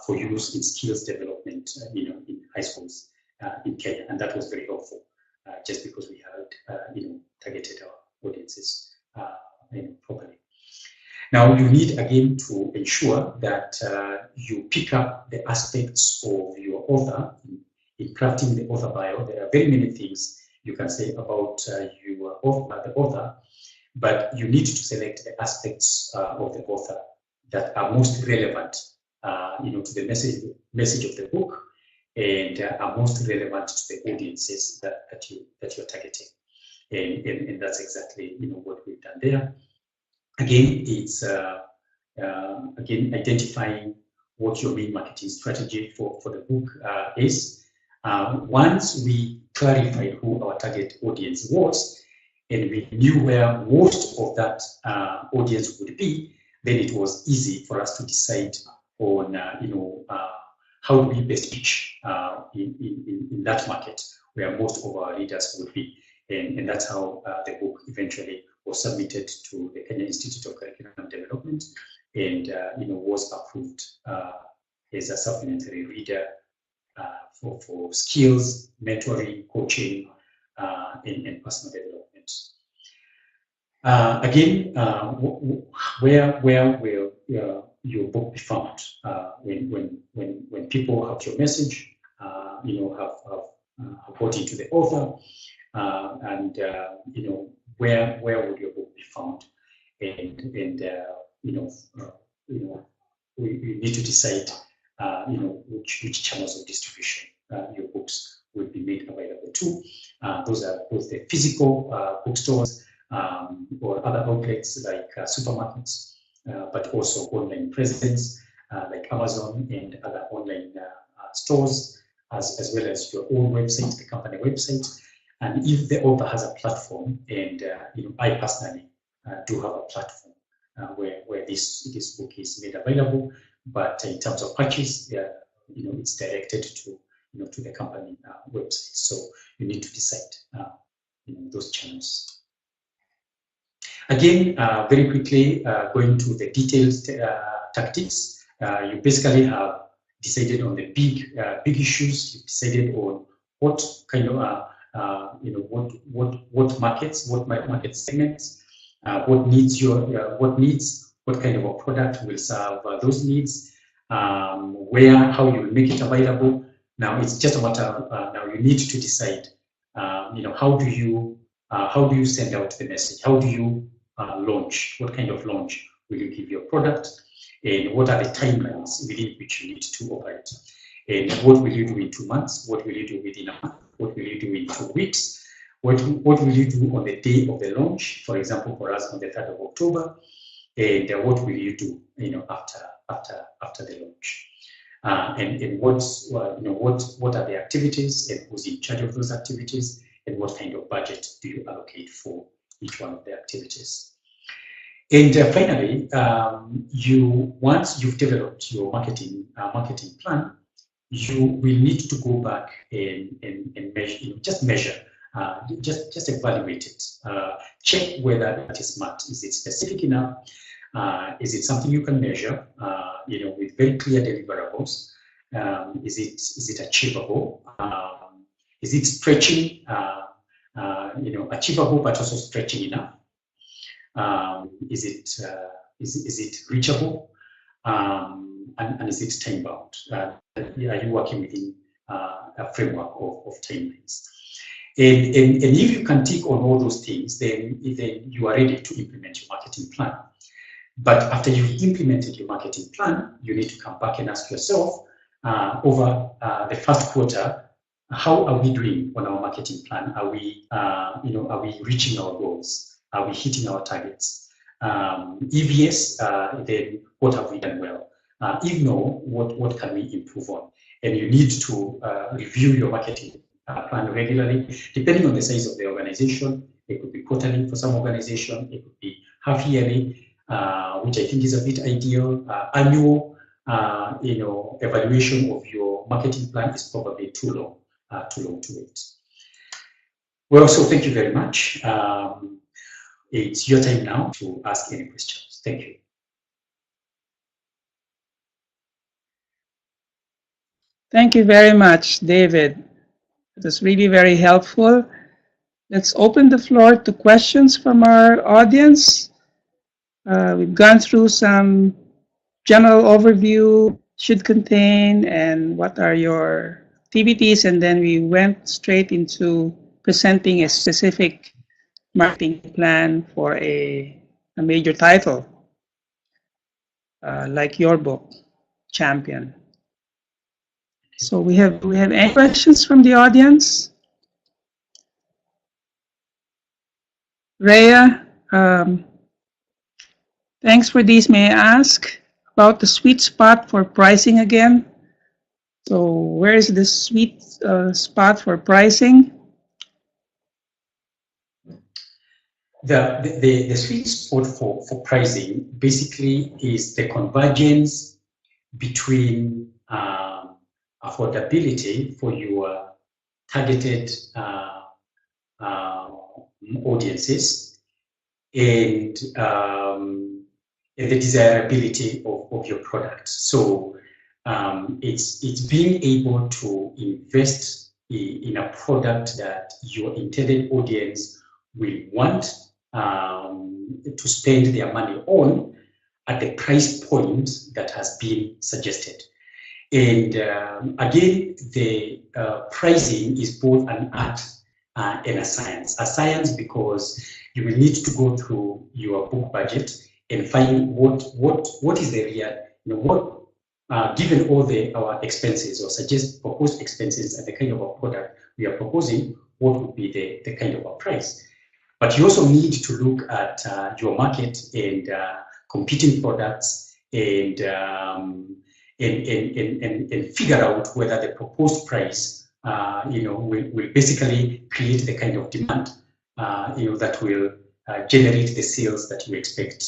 for use in skills development, in high schools in Kenya, and that was very helpful, just because we had, targeted our audiences, properly. Now, you need again to ensure that you pick up the aspects of your author in crafting the author bio. There are very many things you can say about your author, the author, but you need to select the aspects of the author that are most relevant, to the message of the book, and are most relevant to the audiences that you're targeting. And that's exactly what we've done there. Again, it's identifying what your main marketing strategy for the book is. Once we clarified who our target audience was, and we knew where most of that audience would be, then it was easy for us to decide on how do we best pitch in that market where most of our readers would be. And that's how the book eventually was submitted to the Kenya Institute of Curriculum Development, and was approved as a supplementary reader for skills, mentoring, coaching, and personal development. Again, where will your book be found when people have your message, have bought into the author, and where would your book be found? And we need to decide which channels of distribution your books will be made available to. Those are both the physical bookstores or other outlets like supermarkets, but also online presence like Amazon and other online stores, as well as your own website, the company website. And if the author has a platform, and I personally do have a platform where this book is made available, but in terms of purchase, it's directed to the company website. So you need to decide those channels. Again, very quickly, going to the detailed tactics. You basically have decided on the big issues. You decided on what kind of what markets, what market segments, what kind of a product will serve those needs, how you will make it available. Now it's just a matter of now you need to decide, how do you send out the message? How do you launch? What kind of launch will you give your product? And what are the timelines within which you need to operate? And what will you do in 2 months? What will you do within a month? What will you do in 2 weeks? What will you do on the day of the launch? For example, for us on the 3rd of October. And what will you do, after the launch? And what are the activities, and who's in charge of those activities? and what kind of budget do you allocate for each one of the activities. And finally, once you've developed your marketing plan, you will need to go back and measure, just measure, just evaluate it. Check whether it is smart. Is it specific enough? Is it something you can measure? With very clear deliverables. Is it achievable? Is it stretching? Achievable but also stretching enough? Is it reachable? And is it time bound? Are you working within a framework of timelines? And if you can tick on all those things, then you are ready to implement your marketing plan. But after you've implemented your marketing plan, you need to come back and ask yourself over the first quarter, how are we doing on our marketing plan? Are we reaching our goals? Are we hitting our targets? If yes, then what have we done well? If no, what can we improve on? And you need to review your marketing plan regularly, depending on the size of the organization. It could be quarterly for some organization. It could be half yearly, which I think is a bit ideal. Annual, evaluation of your marketing plan is probably too long to wait. Well, so thank you very much. It's your time now to ask any questions. Thank you. Thank you very much, David. It was really very helpful. Let's open the floor to questions from our audience. We've gone through some general overview, should contain, and what are your activities, and then we went straight into presenting a specific marketing plan for a major title, like your book, Champion. So we have any questions from the audience? Rhea, thanks for these. May I ask about the sweet spot for pricing again? So where is the sweet spot for pricing? The sweet spot for pricing basically is the convergence between affordability for your targeted audiences and the desirability of your product. So it's being able to invest in a product that your intended audience will want to spend their money on at the price point that has been suggested. And again, the pricing is both an art and a science. A science because you will need to go through your book budget and find what is the real, given all our expenses or proposed expenses and the kind of a product we are proposing, what would be the kind of a price. But you also need to look at your market and competing products and figure out whether the proposed price, will basically create the kind of demand, that will generate the sales that you expect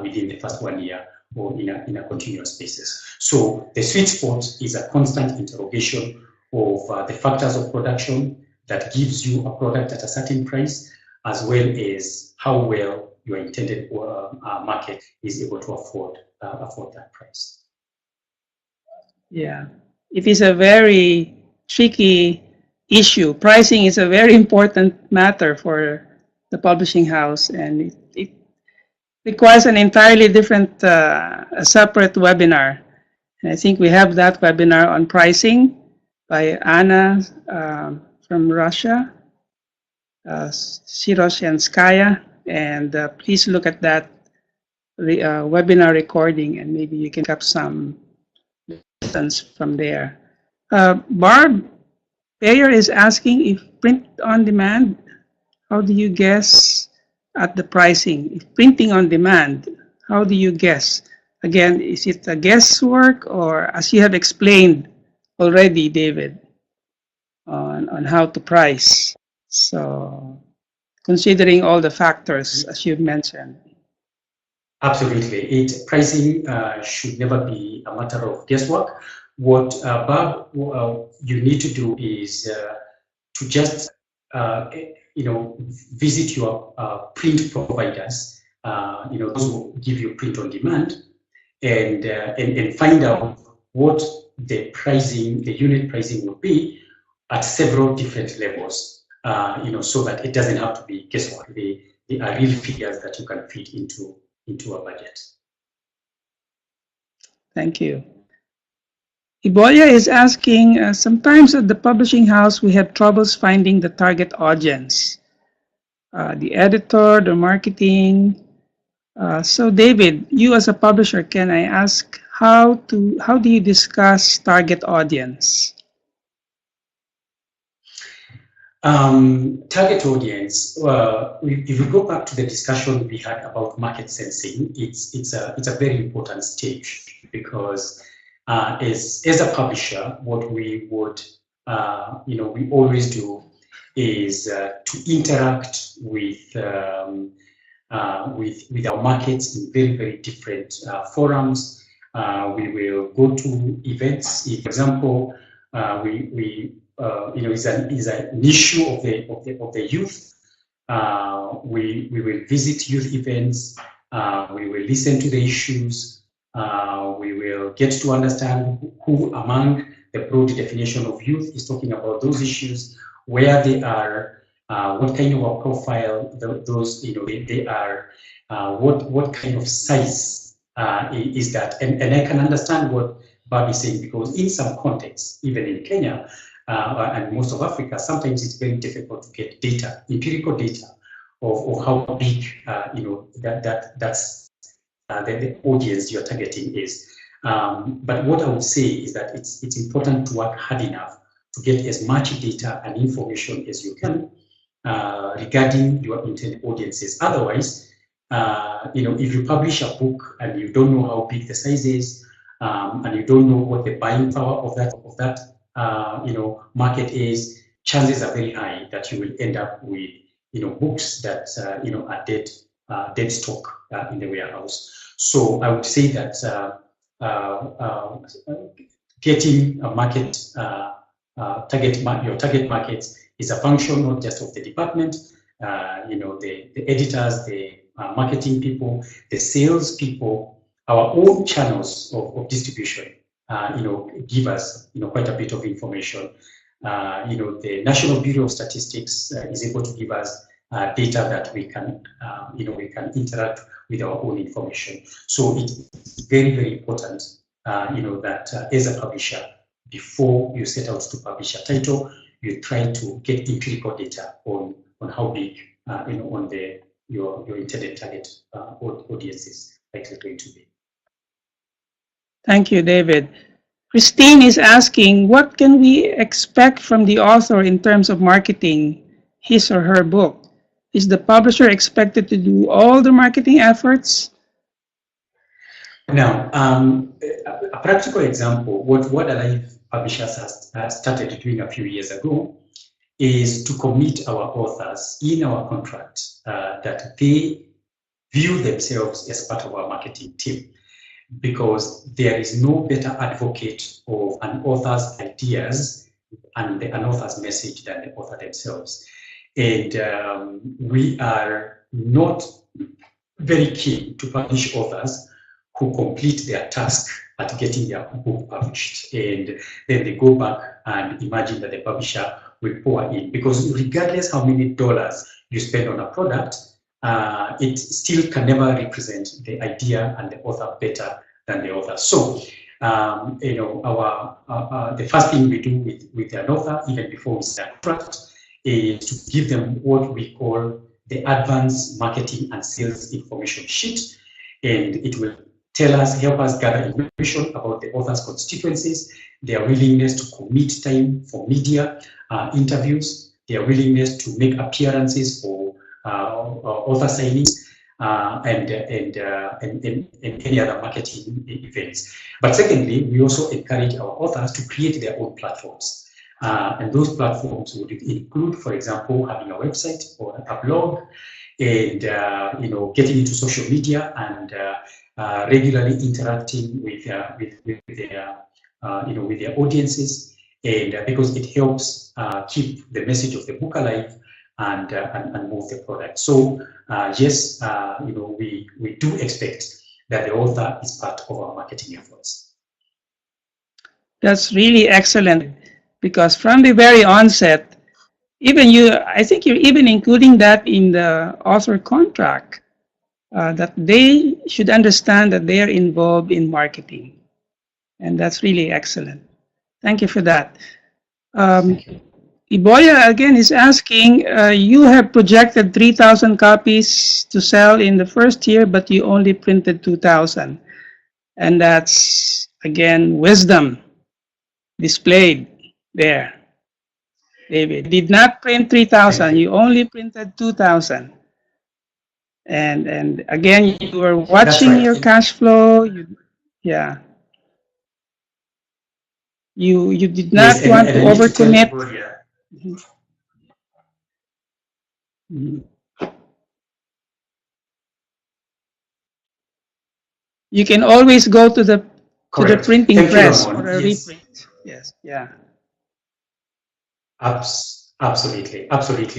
within the first 1 year or in a continuous basis. So the sweet spot is a constant interrogation of the factors of production that gives you a product at a certain price, as well as how well your intended market is able to afford that price. Yeah, it is a very tricky issue. Pricing is a very important matter for the publishing house, and it requires an entirely different, a separate webinar. And I think we have that webinar on pricing by Anna from Russia, Sirosyanskaya, and please look at that webinar recording, and maybe you can pick up some lessons from there. Barb Bayer is asking if print on demand, how do you guess at the pricing? If printing on demand, how do you guess? Again, is it a guesswork, or as you have explained already, David, on how to price? So, considering all the factors as you mentioned. Absolutely. Pricing should never be a matter of guesswork. What Bob, you need to do is to just visit your print providers, those who give you print on demand, and find out what the pricing, the unit pricing will be at several different levels, so that it doesn't have to be guesswork. They are real figures that you can feed into a budget. Thank you. Iboya is asking, sometimes at the publishing house, we have troubles finding the target audience, the editor, the marketing. So David, you as a publisher, can I ask how do you discuss target audience? Target audience. If we go back to the discussion we had about market sensing, it's a very important stage, because as a publisher, what we would we always do is to interact with our markets in very different forums. We will go to events. If, for example, is an issue of the youth. We will visit youth events. We will listen to the issues. We will get to understand who among the broad definition of youth is talking about those issues, where they are, what kind of a profile those they are, what kind of size is that, and I can understand what Bob is saying, because in some contexts, even in Kenya, and most of Africa, sometimes it's very difficult to get data, empirical data of how big that's the audience you're targeting is. But what I would say is that it's important to work hard enough to get as much data and information as you can regarding your intended audiences. Otherwise, if you publish a book and you don't know how big the size is, and you don't know what the buying power of that market is, chances are very high that you will end up with books that are dead stock in the warehouse. So I would say that getting a market your target markets is a function not just of the department, the editors, the marketing people, the sales people, our own channels of distribution. Give us quite a bit of information. The National Bureau of Statistics is able to give us data that we can interact with our own information. So it's very important, that as a publisher, before you set out to publish a title, you try to get empirical data on how big on your intended target audience is likely going to be. Thank you, David. Christine is asking, what can we expect from the author in terms of marketing his or her book? Is the publisher expected to do all the marketing efforts? Now, a practical example, what Alive Publishers has started doing a few years ago is to commit our authors in our contract that they view themselves as part of our marketing team, because there is no better advocate of an author's ideas and an author's message than the author themselves. And we are not very keen to publish authors who complete their task at getting their book published, and then they go back and imagine that the publisher will pour in, because regardless how many dollars you spend on a product, it still can never represent the idea and the author better than the author. So, the first thing we do with an author, even before we start contract, is to give them what we call the advanced marketing and sales information sheet, and it will help us gather information about the author's constituencies, their willingness to commit time for media interviews, their willingness to make appearances for author signings, and any other marketing events. But secondly, we also encourage our authors to create their own platforms. And those platforms would include, for example, having a website or a blog, and getting into social media and regularly interacting with their audiences, and because it helps keep the message of the book alive and move the product. So yes, we do expect that the author is part of our marketing efforts. That's really excellent, because from the very onset, even I think you're even including that in the author contract, that they should understand that they are involved in marketing. And that's really excellent. Thank you for that. Iboya again is asking, you have projected 3,000 copies to sell in the first year, but you only printed 2,000. And that's, again, wisdom displayed there. David did not print 3,000, you only printed 2,000. And again, you were watching right. your cash flow. Yeah. You did not want to overcommit. You can always go to the printing press for a reprint. Yes, yeah. Absolutely.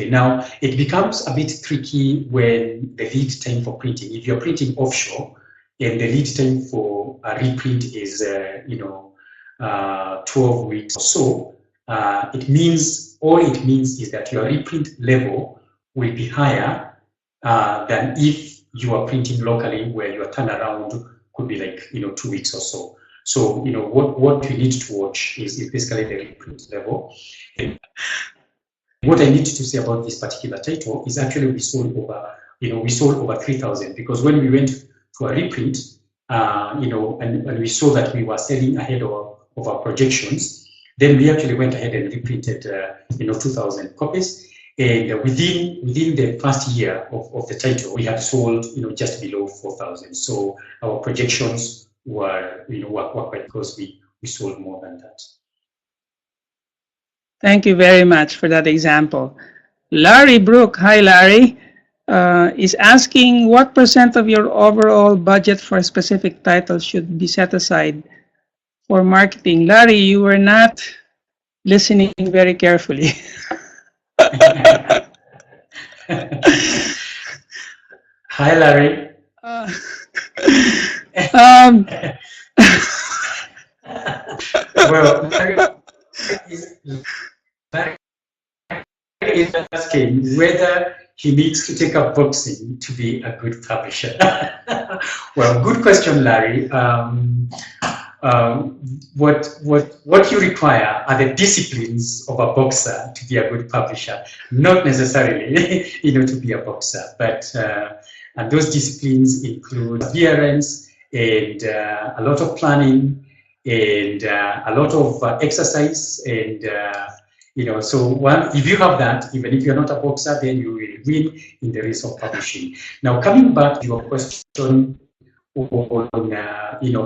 Now, it becomes a bit tricky when the lead time for printing, if you're printing offshore and the lead time for a reprint is, 12 weeks or so, it means is that your reprint level will be higher than if you are printing locally, where your turnaround could be like, 2 weeks or so. So, what you need to watch is basically the reprint level. And what I need to say about this particular title is actually we sold over 3,000, because when we went to a reprint, and we saw that we were selling ahead of our projections, then we actually went ahead and reprinted, 2,000 copies. And within the first year of the title, we had sold, just below 4,000. So our projections were quite, because we sold more than that. Thank you very much for that example. Larry Brook, hi Larry, is asking what % of your overall budget for a specific title should be set aside for marketing. Larry, you were not listening very carefully. Hi, Larry. Well, Larry is asking whether he needs to take up boxing to be a good publisher. Well, good question, Larry. What you require are the disciplines of a boxer to be a good publisher, not necessarily, to be a boxer. But and those disciplines include perseverance and a lot of planning and a lot of exercise, and so if you have that, even if you're not a boxer, then you will win in the race of publishing. Now, coming back to your question on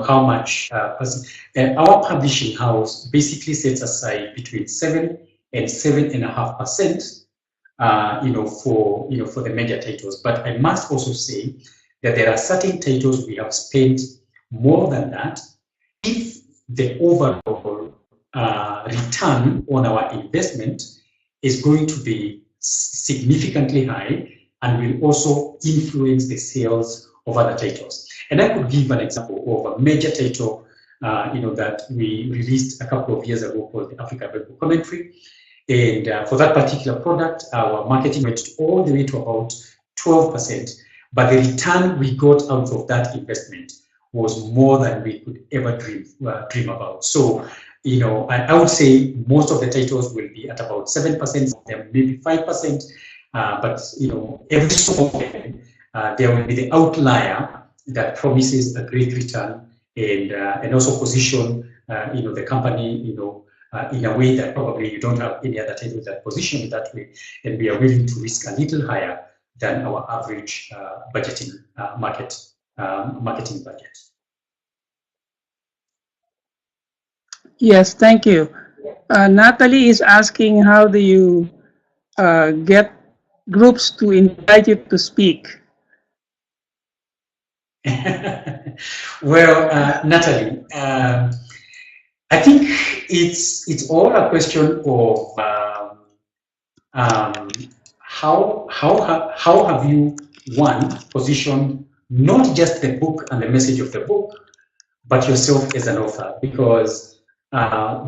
how much our publishing house basically sets aside between 7 and 7.5%, for the major titles. But I must also say that there are certain titles we have spent more than that. If the overall return on our investment is going to be significantly high and will also influence the sales of other titles. And I could give an example of a major title, that we released a couple of years ago called the Africa Bible Commentary. And for that particular product, our marketing went all the way to about 12%. But the return we got out of that investment was more than we could ever dream about. So, I would say most of the titles will be at about 7%, maybe 5%. But every so often there will be the outlier that promises a great return and also position the company in a way that probably you don't have any other title that position that way, and we are willing to risk a little higher than our average marketing budget. Yes, thank you. Natalie is asking, how do you get groups to invite you to speak? Well, Natalie, I think it's all a question of um, how have you positioned not just the book and the message of the book, but yourself as an author, because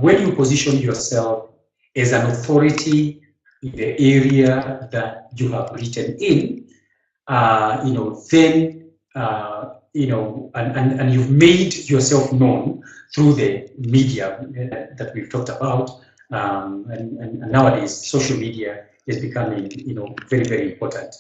when you position yourself as an authority in the area that you have written in, then and you've made yourself known through the media that we've talked about, and nowadays social media is becoming very, very important.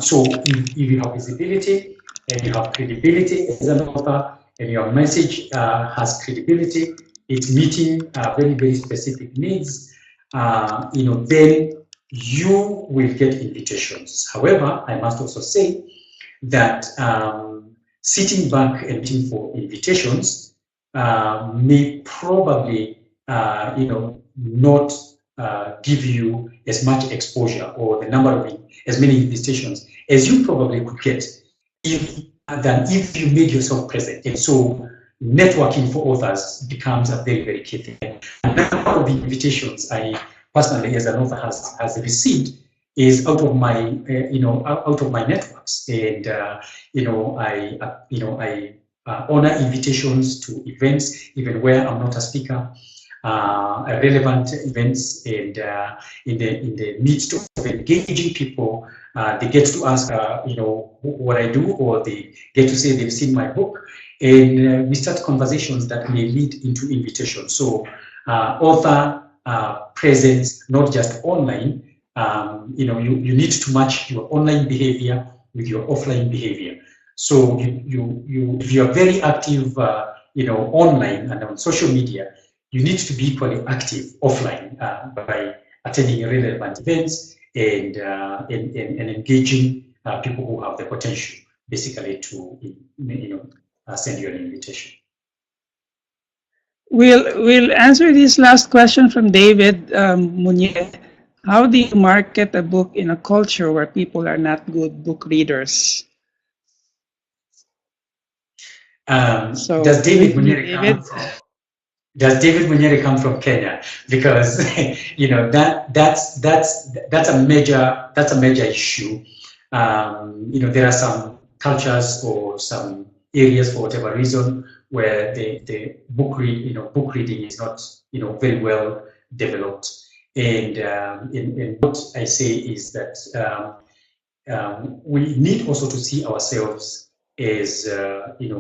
So if you have visibility and you have credibility as an author, and your message has credibility, it's meeting very, very specific needs, then you will get invitations. However, I must also say that sitting back and waiting for invitations may probably, not give you as much exposure or the number of as many invitations as you probably could get if you made yourself present. And so networking for authors becomes a very, very key thing. And the number of invitations I personally, as an author, has received is out of my out of my networks, and I honor invitations to events even where I'm not a speaker, relevant events, and in the midst of engaging people, they get to ask what I do, or they get to say they've seen my book, and we start conversations that may lead into invitations. So author presence, not just online. You need to match your online behavior with your offline behavior. So if you are very active, online and on social media, you need to be equally active offline by attending relevant events and engaging people who have the potential, basically, to send you an invitation. We'll answer this last question from David Munier. How do you market a book in a culture where people are not good book readers? Does David Munier come from Kenya? Because that's a major issue. There are some cultures or some areas, for whatever reason, where the book reading is not very well developed. And what I say is that we need also to see ourselves as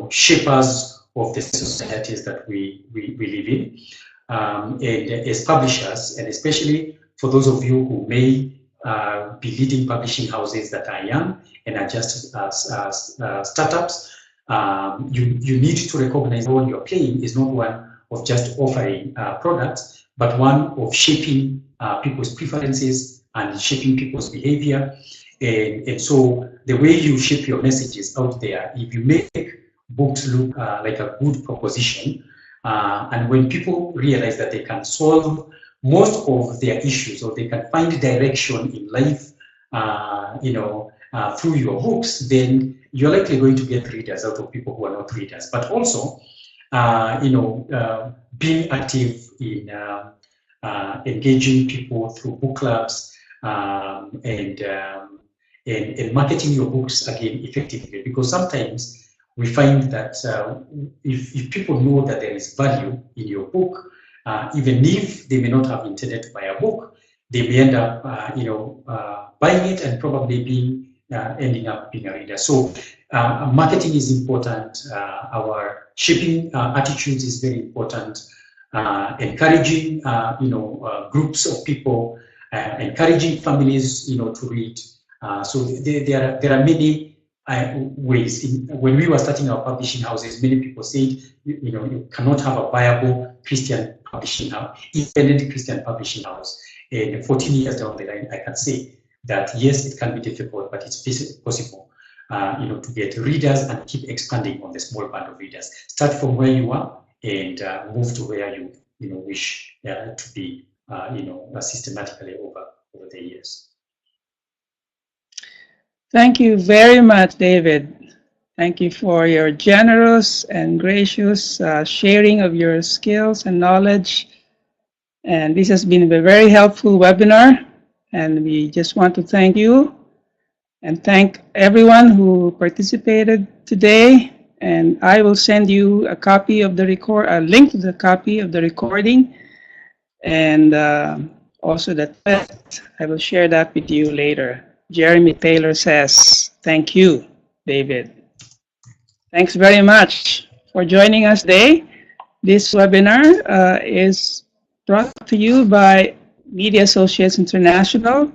shapers of the societies that we live in, and as publishers, and especially for those of you who may be leading publishing houses that are young and are just startups. You need to recognize the role you're playing is not one of just offering products, but one of shaping people's preferences and shaping people's behavior. And so the way you shape your messages out there, if you make books look like a good proposition, and when people realize that they can solve most of their issues, or they can find direction in life, through your books, then you're likely going to get readers out of people who are not readers. But also, being active in engaging people through book clubs, and marketing your books again effectively, because sometimes we find that if people know that there is value in your book, even if they may not have intended to buy a book, they may end up buying it and probably ending up being a reader. So marketing is important. Our shipping attitudes is very important. Encouraging groups of people, encouraging families to read. So there are many ways. When we were starting our publishing houses, many people said, you cannot have a viable Christian publishing house, independent Christian publishing house. And 14 years down the line, I can say that yes, it can be difficult, but it's possible, to get readers and keep expanding on the small band of readers. Start from where you are and move to where wish to be systematically over the years. Thank you very much, David. Thank you for your generous and gracious sharing of your skills and knowledge. And this has been a very helpful webinar. And we just want to thank you and thank everyone who participated today. And I will send you a copy of the a link to the copy of the recording, and also the test. I will share that with you later. Jeremy Taylor says, thank you, David. Thanks very much for joining us today. This webinar is brought to you by Media Associates International.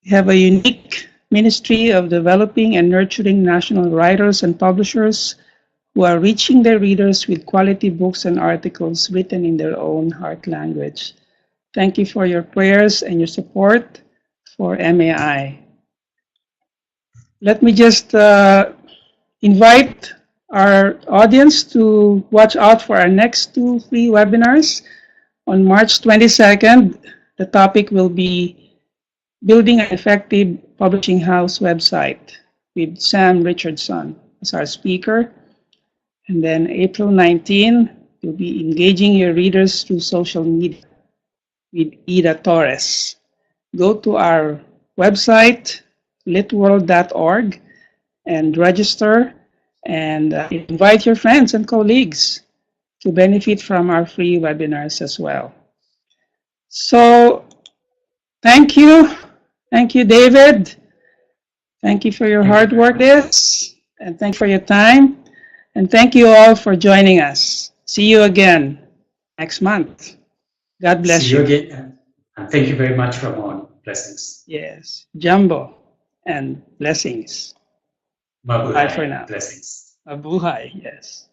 We have a unique ministry of developing and nurturing national writers and publishers who are reaching their readers with quality books and articles written in their own heart language. Thank you for your prayers and your support for MAI. Let me just invite our audience to watch out for our next 2 free webinars. On March 22nd, the topic will be Building an Effective Publishing House Website with Sam Richardson as our speaker. And then April 19, we'll be engaging your readers through social media with Ida Torres. Go to our website, litworld.org, and register, and invite your friends and colleagues to benefit from our free webinars as well. So thank you. Thank you, David. Thank you for your hard work, and thank you for your time. And thank you all for joining us. See you again next month. God bless you. See you again. And thank you very much, Ramon. Blessings. Yes. Jumbo and blessings. Mabuhay. Bye for now. Blessings. Mabuhay, yes.